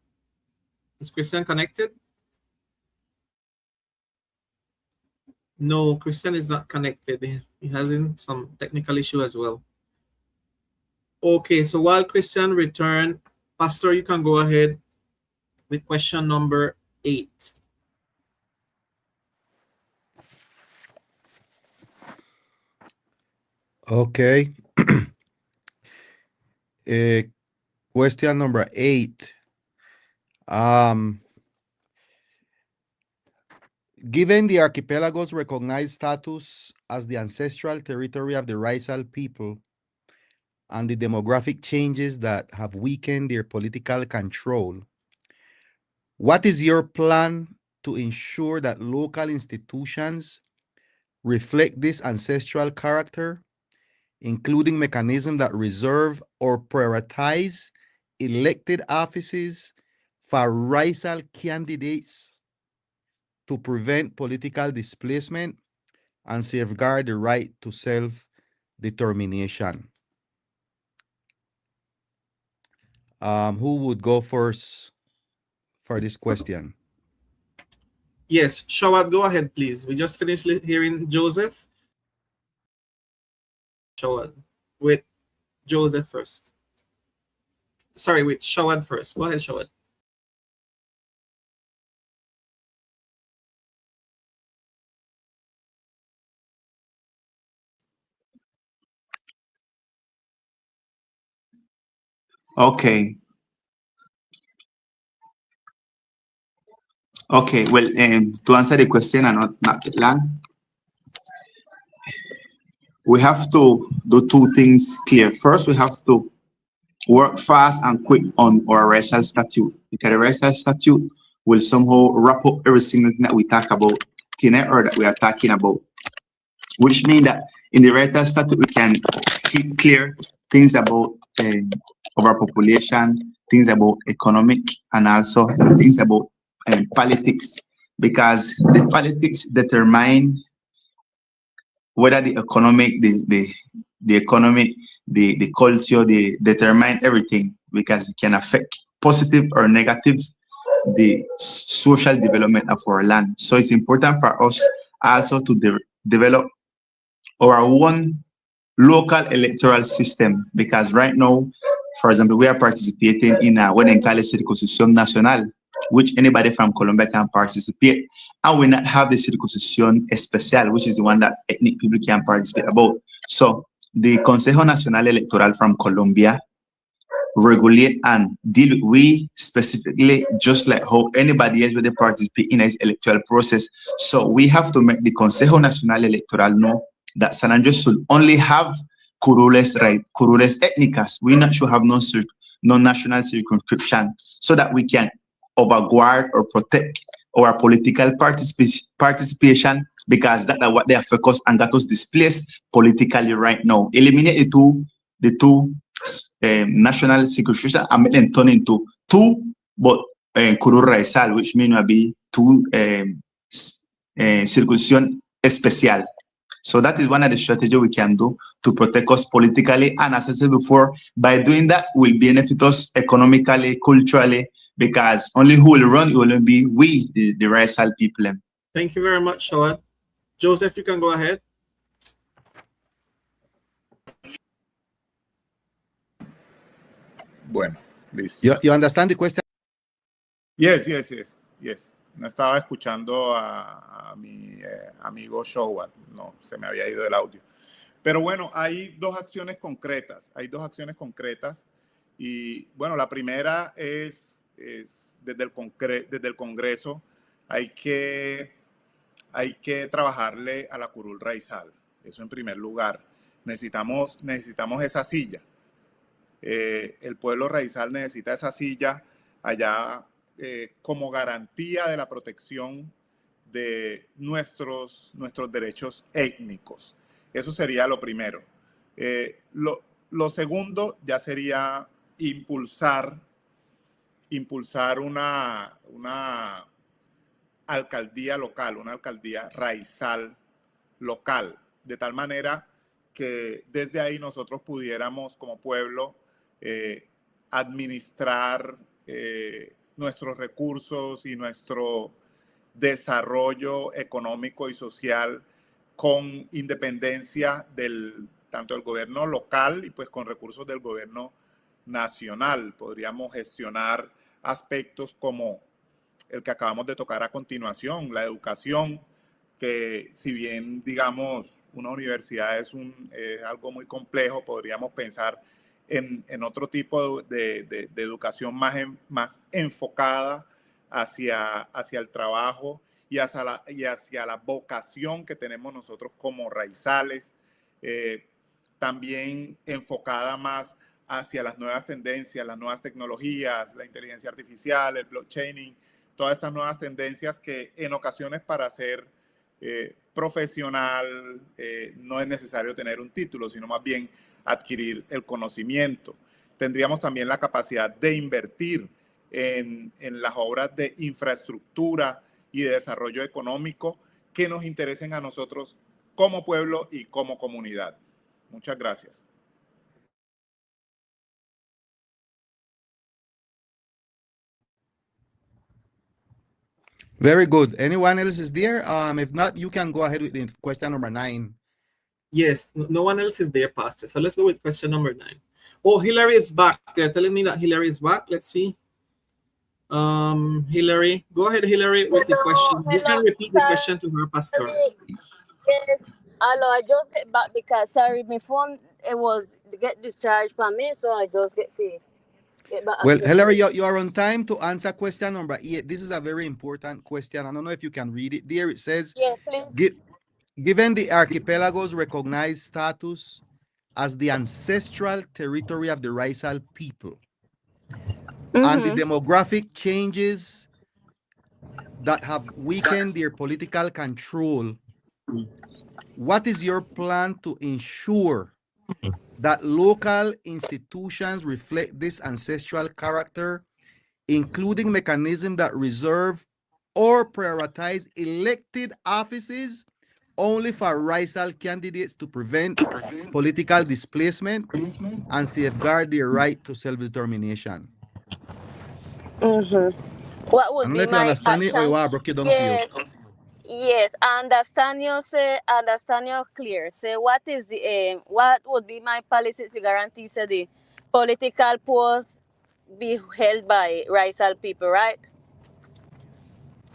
D: Is Christian connected? No, Christian is not connected. He has some technical issue as well. Okay, so while Christian return, Pastor, you can go ahead with question number 8.
C: Okay. Question number 8. Given the archipelago's recognized status as the ancestral territory of the Raizal people and the demographic changes that have weakened their political control, what is your plan to ensure that local institutions reflect this ancestral character, including mechanisms that reserve or prioritize elected offices for Raizal candidates to prevent political displacement and safeguard the right to self-determination? Who would go first for this question?
D: Yes, Shawad, go ahead, please. We just finished hearing Joseph. Shawad, with Joseph first. Sorry, with Shawad first. Go ahead, Shawad.
I: Okay. Okay. Well, to answer the question and not get long, we have to do two things clear. First, we have to work fast and quick on our racial statute, because the racial statute will somehow wrap up every single thing that we talk about tonight or that we are talking about, which means that in the racial statute we can keep clear things about our population, things about economic, and also things about politics, because the politics determine whether the economic, the economy, the culture, they determine everything, because it can affect positive or negative the social development of our land. So it's important for us also to develop our own local electoral system, because right now, for example, we are participating in what they call a circunscription national, which anybody from Colombia can participate, and we not have the circunscription especial, which is the one that ethnic people can participate about. So the Consejo Nacional Electoral from Colombia regulate and deal with we specifically, just like how anybody else will participate in this electoral process. So we have to make the Consejo Nacional Electoral know that San Andres should only have curules, right? Curules ethnicas. We not should have no national circumscription, so that we can overguard or protect our political participation, because that's what they are focused and that was displaced politically right now. Eliminate the two national circumscription and make them turn into two, but curul Raizal, which means will be two circumscription especial. So that is one of the strategies we can do to protect us politically, and as I said before, by doing that will benefit us economically, culturally, because only who will run it will be we, the Raizal people.
D: Thank you very much, Shawad. Joseph, you can go ahead.
F: Bueno, listo.
C: You understand the question?
F: Yes. No estaba escuchando a mi amigo Showat, no, se me había ido el audio. Pero bueno, hay dos acciones concretas, y bueno, la primera es desde el Congreso hay que trabajarle a la curul Raizal, eso en primer lugar. Necesitamos esa silla. El pueblo Raizal necesita esa silla allá como garantía de la protección de nuestros derechos étnicos. Eso sería lo primero. Lo segundo ya sería impulsar una alcaldía local, una alcaldía raizal local, de tal manera que desde ahí nosotros pudiéramos como pueblo administrar nuestros recursos y nuestro desarrollo económico y social con independencia tanto del gobierno local y pues con recursos del gobierno nacional. Podríamos gestionar aspectos como el que acabamos de tocar a continuación, la educación, que si bien, digamos, una universidad es algo muy complejo, podríamos pensar en otro tipo de educación más enfocada hacia el trabajo y hacia la vocación que tenemos nosotros como raizales, también enfocada más hacia las nuevas tendencias, las nuevas tecnologías, la inteligencia artificial, el blockchaining, todas estas nuevas tendencias que en ocasiones para ser profesional no es necesario tener un título, sino más bien adquirir el conocimiento. Tendríamos también la capacidad de invertir en las obras de infraestructura y de desarrollo económico que nos interesen a nosotros como pueblo y como comunidad. Muchas gracias.
C: Very good. Anyone else is there? If not, you can go ahead with the question number 9.
D: Yes, no one else is there, Pastor. So let's go with question number 9. Oh, Hillary is back. They're telling me that Hillary is back. Let's see. Hillary, go ahead, Hillary, with the question. You can repeat the question to her, Pastor.
G: Yes. Hello, I just get back because sorry, my phone it was get discharged from me, so I just get back.
C: Well, Hillary, you are on time to answer question number 8. This is a very important question. I don't know if you can read it. There it says,
G: yeah, please.
C: Given the archipelago's recognized status as the ancestral territory of the Raizal people and the demographic changes that have weakened their political control, what is your plan to ensure that local institutions reflect this ancestral character, including mechanisms that reserve or prioritize elected offices only for Raizal candidates to prevent political displacement and safeguard their right to self-determination?
G: What would be my action? Yes, understand you clear. Say what is the what would be my policies to guarantee say the political posts be held by Raizal people, right?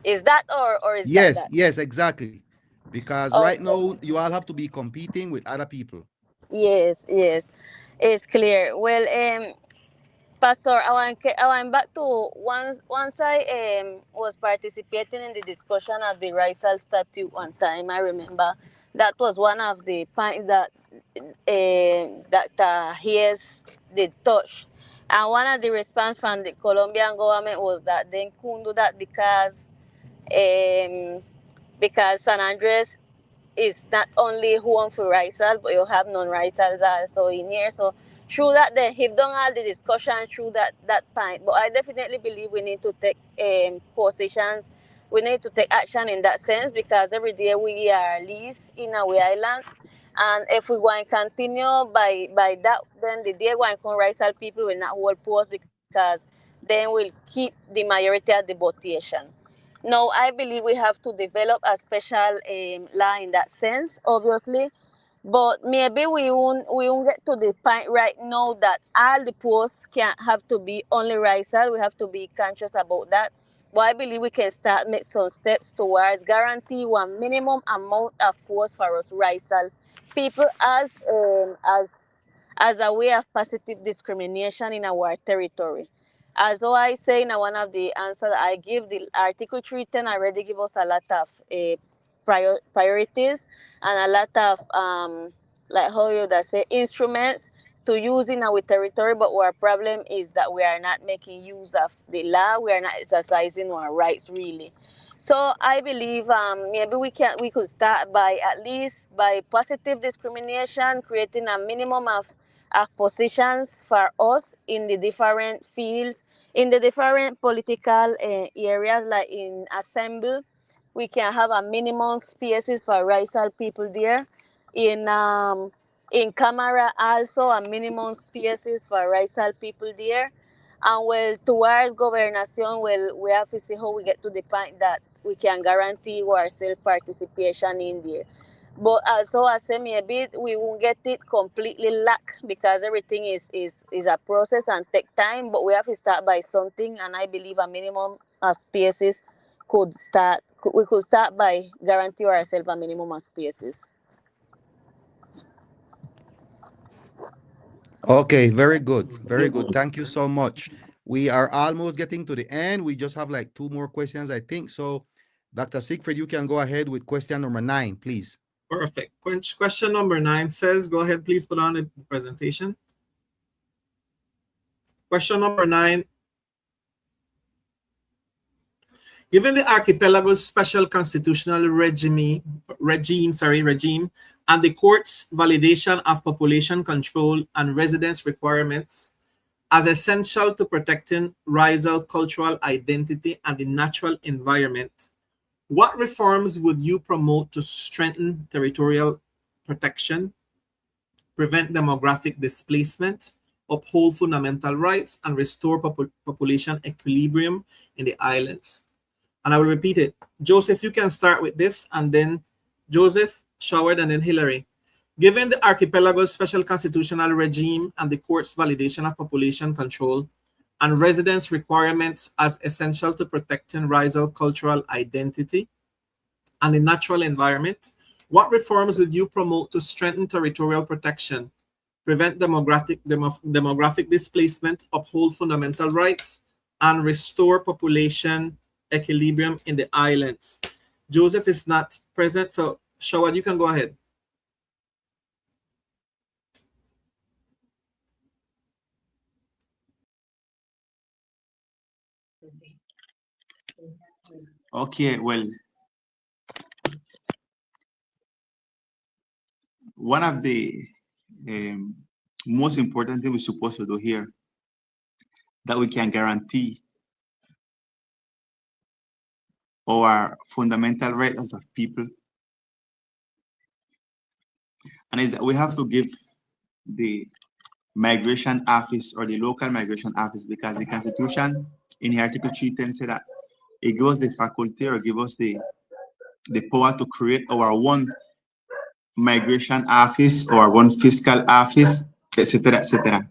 G: Is that or is that?
C: Yes, exactly. Because right now you all have to be competing with other people.
G: Yes, it's clear. Well, Pastor, I went back to once I was participating in the discussion of the Raizal Statute one time. I remember that was one of the points that Dr. Hayes did touch. And one of the response from the Colombian government was that they couldn't do that because San Andres is not only home for Raizal, but you have non-Raizals also in here. So through that, they have done all the discussion through that point. But I definitely believe we need to take positions. We need to take action in that sense because every day we are least in our island. And if we want to continue by that, then the day when come Raizal people will not hold post because then we'll keep the majority of the votation. No, I believe we have to develop a special law in that sense, obviously. But maybe we won't get to the point right now that all the posts can't have to be only Raizal. We have to be conscious about that. But I believe we can start make some steps towards guarantee one minimum amount of posts for us Raizal people as a way of positive discrimination in our territory. As though I say in one of the answers I give, the Article 310 already give us a lot of priorities and a lot of, like how you would say, instruments to use in our territory. But our problem is that we are not making use of the law. We are not exercising our rights really. So I believe maybe we could start by at least by positive discrimination, creating a minimum of positions for us in the different fields, in the different political areas, like in assembly. We can have a minimum spaces for Raizal people there. In Camara also a minimum spaces for Raizal people there. And well, towards governation, well, we have to see how we get to the point that we can guarantee our self-participation in there. But also, I say maybe we won't get it completely lack because everything is a process and take time. But we have to start by something, and I believe a minimum of spaces could start. We could start by guarantee ourselves a minimum of spaces.
C: Okay, very good. Very good. Thank you so much. We are almost getting to the end. We just have like 2 more questions, I think. So, Dr. Siegfried, you can go ahead with question number 9, please.
D: Perfect. Question number 9 says, go ahead, please put on the presentation. Question number 9. Given the archipelago's special constitutional regime, and the court's validation of population control and residence requirements as essential to protecting Raizal cultural identity and the natural environment, what reforms would you promote to strengthen territorial protection, prevent demographic displacement, uphold fundamental rights, and restore population equilibrium in the islands? And I will repeat it. Joseph, you can start with this, and then Joseph, Showard, and then Hillary. Given the archipelago's special constitutional regime and the court's validation of population control and residence requirements as essential to protecting Raizal cultural identity and the natural environment, what reforms would you promote to strengthen territorial protection, prevent demographic displacement, uphold fundamental rights, and restore population equilibrium in the islands? Joseph is not present, so Shawad, you can go ahead.
I: Okay, well, one of the most important things we're supposed to do here that we can guarantee our fundamental rights of people, and is that we have to give the migration office or the local migration office, because the Constitution in Article 310 said that it gives us the faculty or give us the power to create our own migration office or one fiscal office, etc., etc.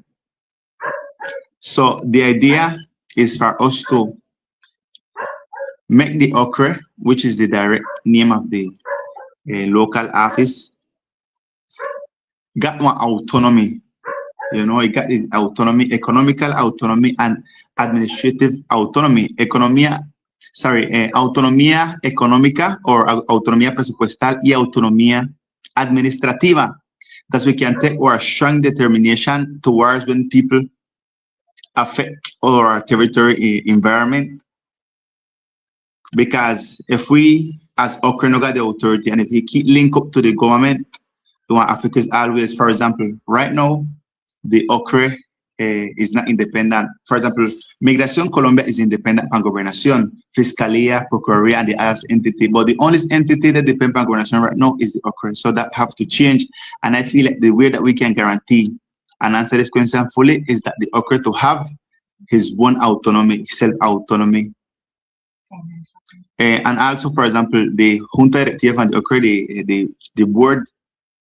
I: So the idea is for us to make the OCRE, which is the direct name of the local office, got one autonomy. You know, it got its autonomy, economical autonomy and administrative autonomy. Autonomía económica or autonomía presupuestal y autonomía administrativa. Thus we can take our strong determination towards when people affect our territory environment. Because if we, as OCRE, no got the authority, and if we keep link up to the government, we want Africa is always, for example, right now, the OCRE is not independent. For example, Migración Colombia is independent on Gobernación, Fiscalía, Procuraduría, and the other entity. But the only entity that depends on Gobernación right now is the OCRE. So that have to change. And I feel like the way that we can guarantee and answer this question fully is that the OCRE to have his own autonomy, self-autonomy. And also, for example, the Junta Directiva and the OCRE, the board,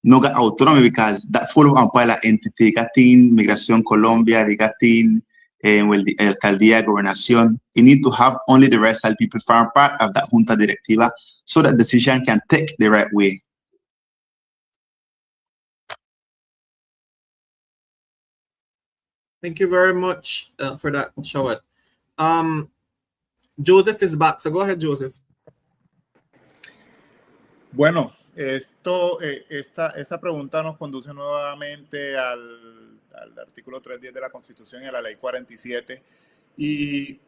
I: no got autonomy because that full of umbrella entity got in Migración Colombia, they got in well, the Alcaldía, Gobernación. You need to have only the Raizal people form part of that Junta Directiva so that decision can take the right way.
D: Thank you very much for that, Shawad. Joseph is back, so go ahead, Joseph.
F: Bueno, esta pregunta nos conduce nuevamente al artículo 310 de la Constitución y a la Ley 47. Y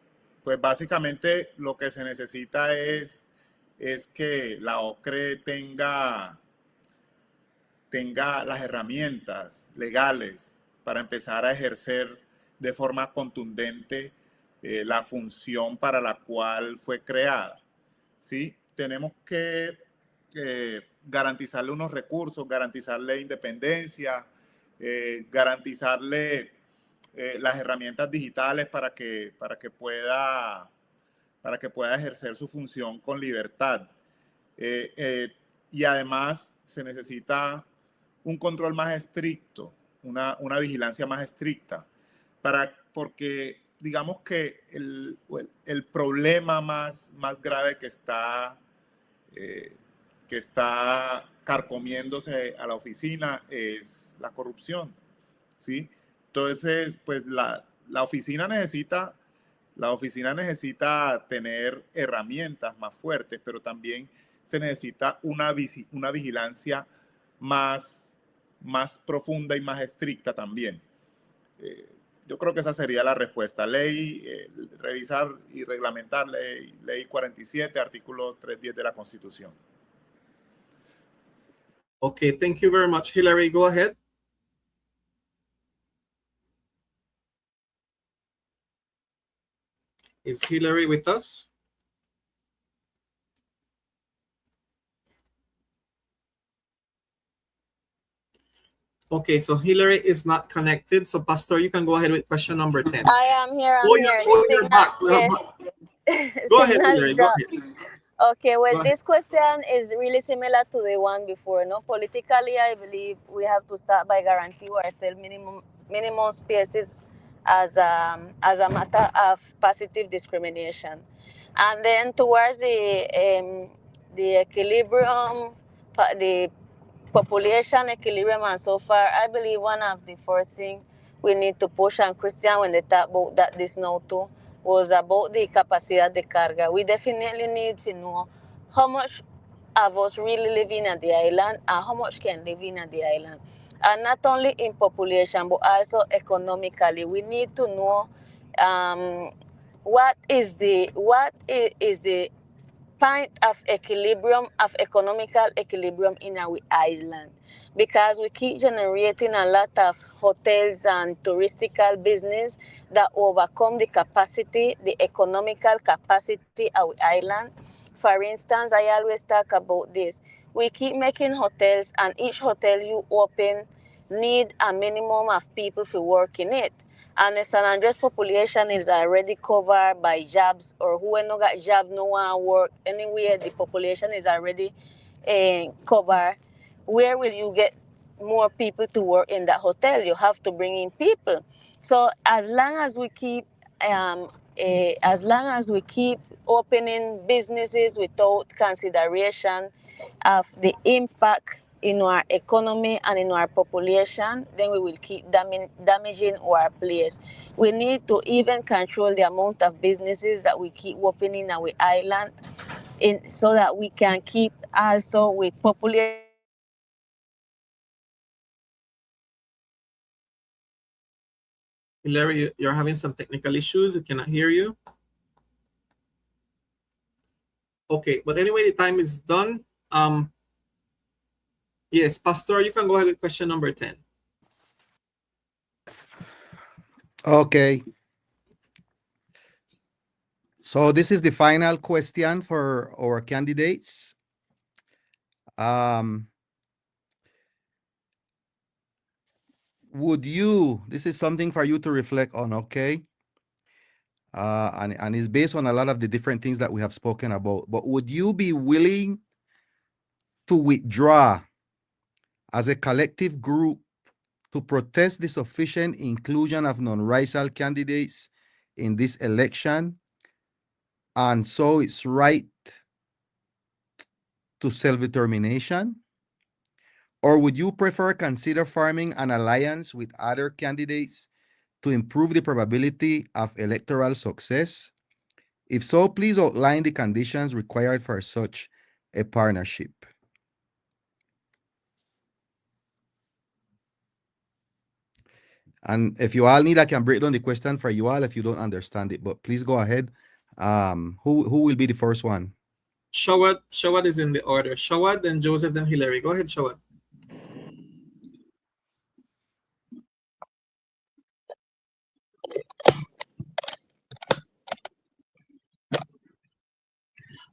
F: pues básicamente lo que se necesita es es que la OCRE tenga las herramientas legales para empezar a ejercer de forma contundente la función para la cual fue creada. ¿Sí? Tenemos que garantizarle unos recursos, garantizarle independencia, garantizarle las herramientas digitales para que pueda ejercer su función con libertad. Y además se necesita un control más estricto, una vigilancia más estricta, porque digamos que el problema más grave que está carcomiéndose a la oficina es la corrupción, ¿sí? Entonces, pues la oficina necesita tener herramientas más fuertes, pero también se necesita una vigilancia más profunda y más estricta también. Yo creo que esa sería la respuesta. Revisar y reglamentar ley 47, artículo 310 de la Constitución.
D: Okay, thank you very much. Hillary, go ahead. Is Hillary with us? Okay, so Hillary is not connected. So Pastor, you can go ahead with question number 10.
G: I am here.
D: You're back. Go ahead, Hillary. Go ahead.
G: Okay, well, this question is really similar to the one before. No, politically, I believe we have to start by guarantee ourselves minimum spaces as a matter of positive discrimination, and then towards the equilibrium, the population equilibrium, and so far, I believe one of the first things we need to push, and Christian, when they talk about that this now too, was about the capacidad de carga. We definitely need to know how much of us really living at the island and how much can live in at the island. And not only in population, but also economically. We need to know what is the point of equilibrium, of economical equilibrium in our island, because we keep generating a lot of hotels and touristical business that overcome the capacity, the economical capacity of our island. For instance, I always talk about this. We keep making hotels, and each hotel you open need a minimum of people to work in it. And the San Andres population is already covered by jobs, or who no got job, no one work anywhere. The population is already covered. Where will you get more people to work in that hotel? You have to bring in people. So as long as we keep opening businesses without consideration of the impact in our economy and in our population, then we will keep damaging our place. We need to even control the amount of businesses that we keep opening in our island, so that we can keep also with population.
D: Hillary, you're having some technical issues. We cannot hear you. Okay, but anyway, the time is done. Yes, Pastor, you can go ahead with question number 10.
C: Okay. So this is the final question for our candidates. This is something for you to reflect on, okay? And it's based on a lot of the different things that we have spoken about. But would you be willing to withdraw as a collective group to protest the sufficient inclusion of non-racial candidates in this election, and so it's right to self-determination? Or would you prefer consider forming an alliance with other candidates to improve the probability of electoral success? If so, please outline the conditions required for such a partnership. And if you all need, I can break down the question for you all if you don't understand it, but please go ahead. Who will be the first one?
D: Shawad is in the order. Shawad, then Joseph, then Hillary. Go ahead, Shawad.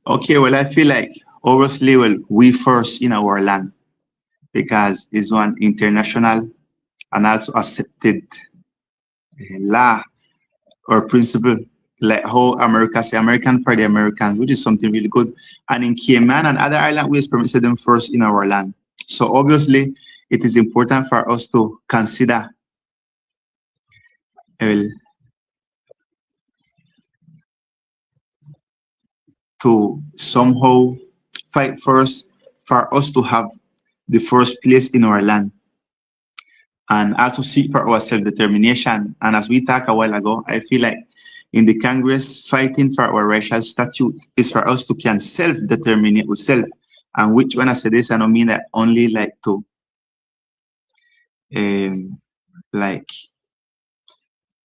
I: Okay, well, I feel like obviously, well, we first in our land because it's one international and also accepted law or principle, like how America say American for the Americans, which is something really good. And in Cayman and other island, we permitted them first in our land. So obviously, it is important for us to consider to somehow fight first for us to have the first place in our land and also seek for our self-determination. And as we talked a while ago, I feel like in the Congress, fighting for our racial statute is for us to can self-determine ourselves. And which, when I say this, I don't mean that only like to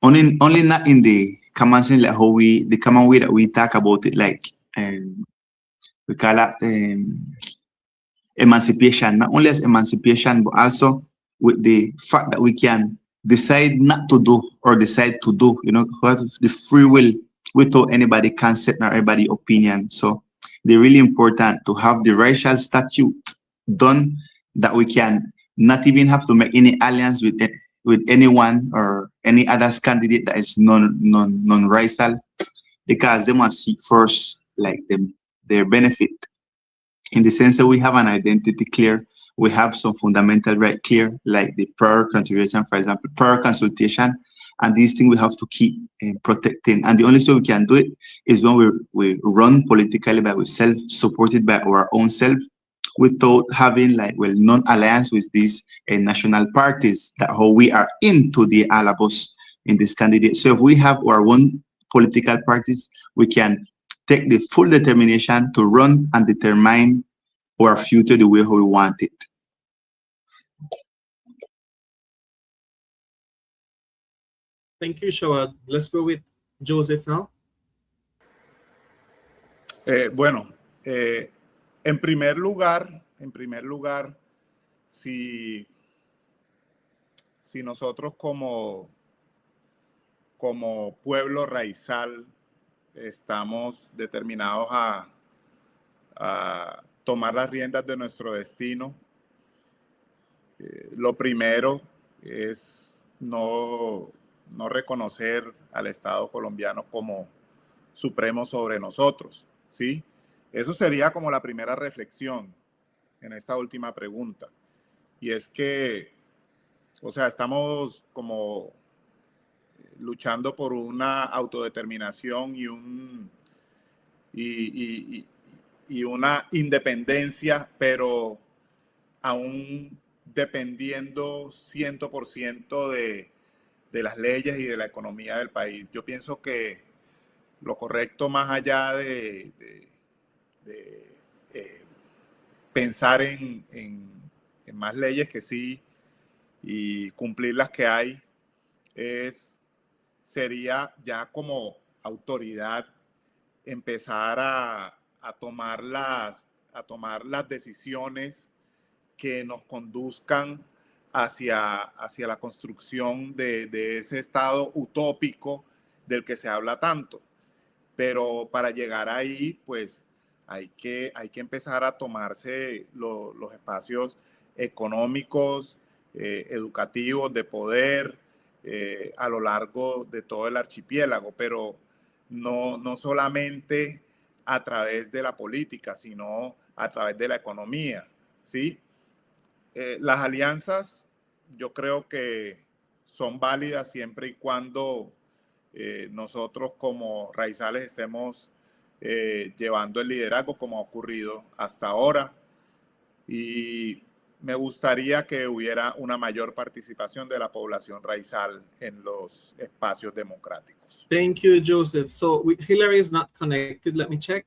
I: only not in the common sense, like how the common way that we talk about it, like we call it emancipation, not only as emancipation, but also with the fact that we can decide not to do or decide to do, what the free will without anybody consent or anybody opinion. So they're really important to have the racial statute done that we can not even have to make any alliance with anyone or any other candidate that is non-racial, because they must seek first like their benefit, in the sense that we have an identity clear, we have some fundamental right clear, like the prior consideration, for example, prior consultation, and these things we have to keep protecting. And the only way we can do it is when we run politically by ourselves, supported by our own self, without having non-alliance with these national parties that how we are into the all of us in this candidate. So if we have our own political parties, we can take the full determination to run and determine our future the way how we want it.
D: Thank you, Shawad. Let's go with Joseph now.
F: En primer lugar, si nosotros como pueblo raizal estamos determinados a tomar las riendas de nuestro destino, lo primero es no reconocer al Estado colombiano como supremo sobre nosotros, ¿sí? Eso sería como la primera reflexión en esta última pregunta. Y es que, o sea, estamos como luchando por una autodeterminación y una independencia, pero aún dependiendo 100% de las leyes y de la economía del país. Yo pienso que lo correcto, más allá de pensar en más leyes que sí y cumplir las que hay, sería ya como autoridad empezar a tomar las decisiones que nos conduzcan hacia la construcción de ese estado utópico del que se habla tanto. Pero para llegar ahí, pues hay que empezar a tomarse los espacios económicos, educativos, de poder a lo largo de todo el archipiélago, pero no solamente a través de la política, sino a través de la economía, ¿sí? Las alianzas yo creo que son válidas siempre y cuando nosotros como raizales estemos llevando el liderazgo como ha ocurrido hasta ahora, y me gustaría que hubiera una mayor participación de la población raizal en los espacios democráticos.
D: Thank you, Joseph. So Hillary is not connected. Let me check.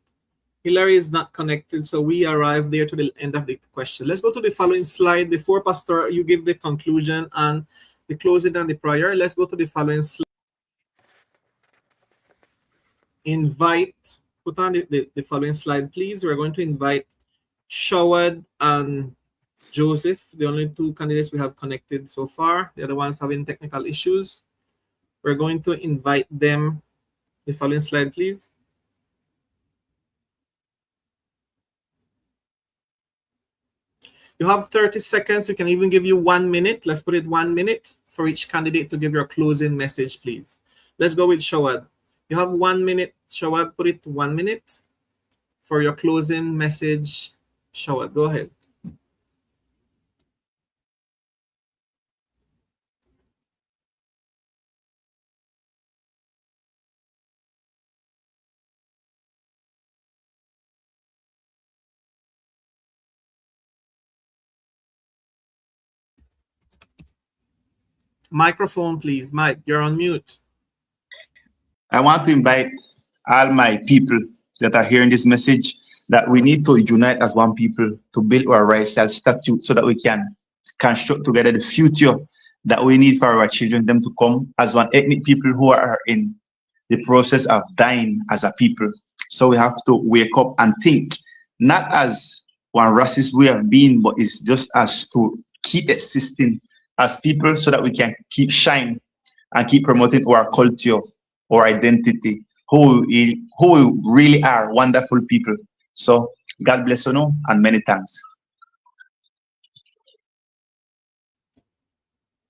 D: Hillary is not connected, so we arrive there to the end of the question. Let's go to the following slide. Before, Pastor, you give the conclusion and the closing and the prayer. Let's go to the following slide. Invite put on the following slide, please. We're going to invite Shawad and Joseph, the only two candidates we have connected so far. The other ones having technical issues. We're going to invite them. The following slide, please. You have 30 seconds. We can even give you 1 minute. Let's put it 1 minute for each candidate to give your closing message, please. Let's go with Shawad. You have 1 minute. Shawad, put it 1 minute for your closing message. Shawad, go ahead. Microphone, please. Mike, you're on mute.
I: I want to invite all my people that are hearing this message that we need to unite as one people to build our racial statute so that we can construct together the future that we need for our children, them to come as one ethnic people who are in the process of dying as a people. So we have to wake up and think, not as one racist we have been, but it's just as to keep existing as people so that we can keep shining and keep promoting our culture, our identity, who we really are, wonderful people. So God bless you all, and many thanks.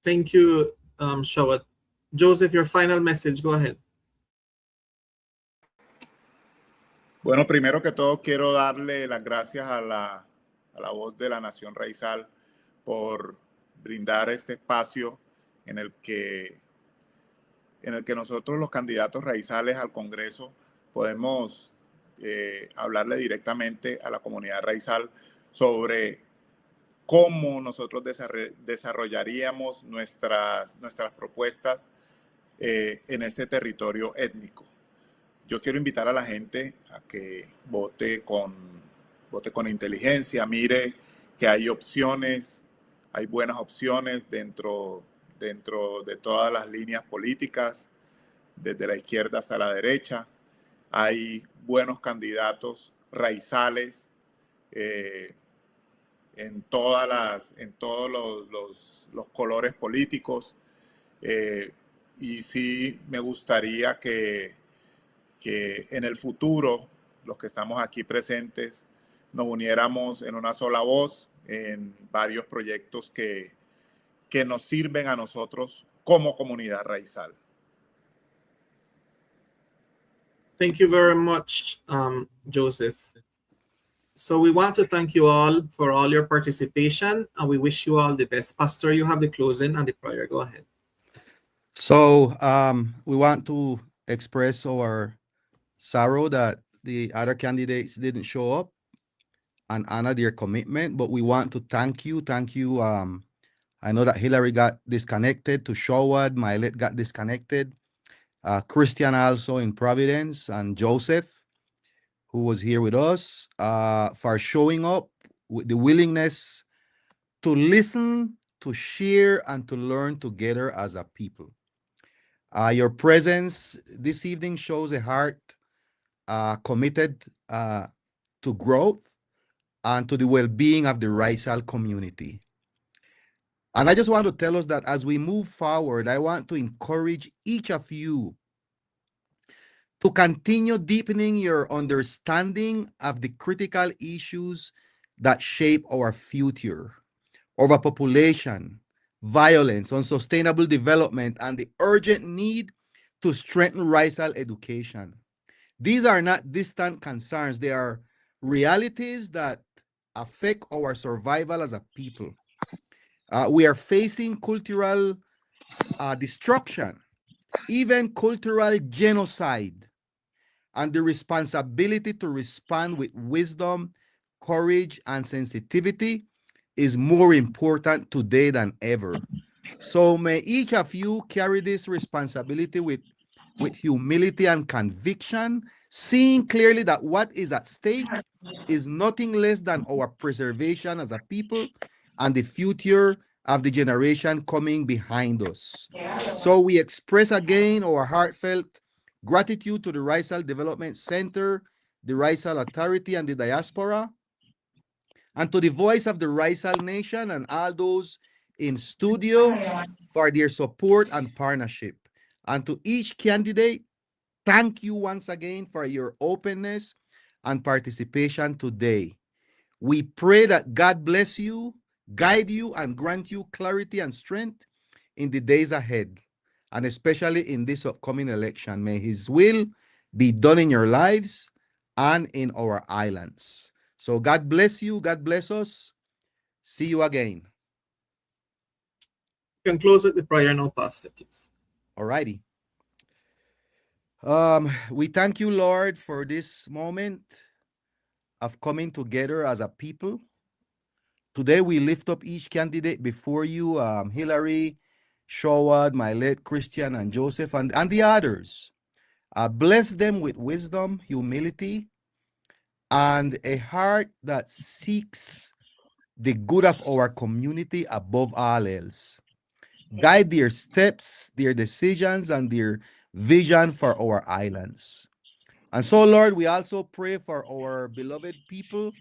D: Thank you, Shawad. Joseph, your final message. Go ahead.
F: Bueno, primero que todo quiero darle las gracias a la voz de la Nación Raizal por brindar este espacio en el que nosotros los candidatos raizales al Congreso podemos hablarle directamente a la comunidad raizal sobre cómo nosotros desarrollaríamos nuestras propuestas en este territorio étnico. Yo quiero invitar a la gente a que vote con inteligencia, mire que hay opciones, hay buenas opciones dentro de todas las líneas políticas, desde la izquierda hasta la derecha. Hay buenos candidatos raizales en todos los colores políticos. Y sí me gustaría que en el futuro, los que estamos aquí presentes, nos uniéramos en una sola voz en varios proyectos que nos sirven a nosotros como comunidad raizal.
D: Thank you very much, Joseph. So we want to thank you all for all your participation, and we wish you all the best. Pastor, you have the closing and the prayer. Go ahead.
C: So we want to express our sorrow that the other candidates didn't show up and honor their commitment, but we want to thank you. I know that Hillary got disconnected, to Shawad, Milet got disconnected, Christian also in Providence, and Joseph, who was here with us, for showing up with the willingness to listen, to share, and to learn together as a people. Your presence this evening shows a heart committed to growth and to the well-being of the Raizal community. And I just want to tell us that as we move forward, I want to encourage each of you to continue deepening your understanding of the critical issues that shape our future: overpopulation, violence, unsustainable development, and the urgent need to strengthen Raizal education. These are not distant concerns. They are realities that affect our survival as a people. We are facing cultural destruction, even cultural genocide, and the responsibility to respond with wisdom, courage, and sensitivity is more important today than ever. So may each of you carry this responsibility with humility and conviction, seeing clearly that what is at stake is nothing less than our preservation as a people and the future of the generation coming behind us. So we express again our heartfelt gratitude to the Raizal Development Center, the Raizal Authority and the Diaspora, and to the voice of the Raizal Nation and all those in studio for their support and partnership. And to each candidate, thank you once again for your openness and participation today. We pray that God bless you, guide you, and grant you clarity and strength in the days ahead, and especially in this upcoming election. May His will be done in your lives and in our islands. So God bless you. God bless us. See you again.
D: You can close with the prayer now, Pastor, please.
C: All righty. We thank you, Lord, for this moment of coming together as a people. Today, we lift up each candidate before you, Hillary, Shawad, my late Christian, and Joseph, and the others. Bless them with wisdom, humility, and a heart that seeks the good of our community above all else. Guide their steps, their decisions, and their vision for our islands. And so, Lord, we also pray for our beloved people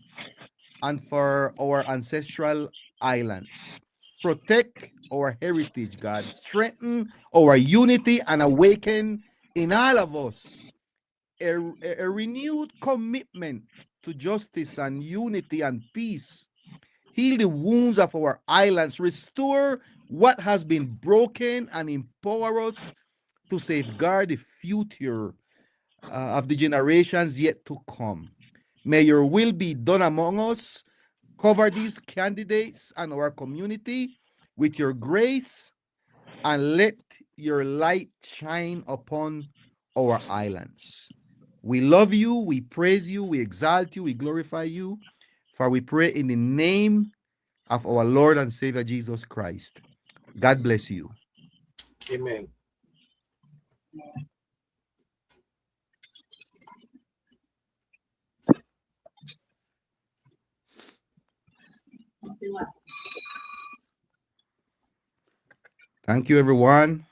C: and for our ancestral islands. Protect our heritage, God. Strengthen our unity and awaken in all of us a renewed commitment to justice and unity and peace. Heal the wounds of our islands, restore what has been broken, and empower us to safeguard the future of the generations yet to come. May your will be done among us. Cover these candidates and our community with your grace, and let your light shine upon our islands. We love you, we praise you, we exalt you, we glorify you, for we pray in the name of our Lord and Savior Jesus Christ. God bless you.
D: Amen.
C: Thank you, everyone.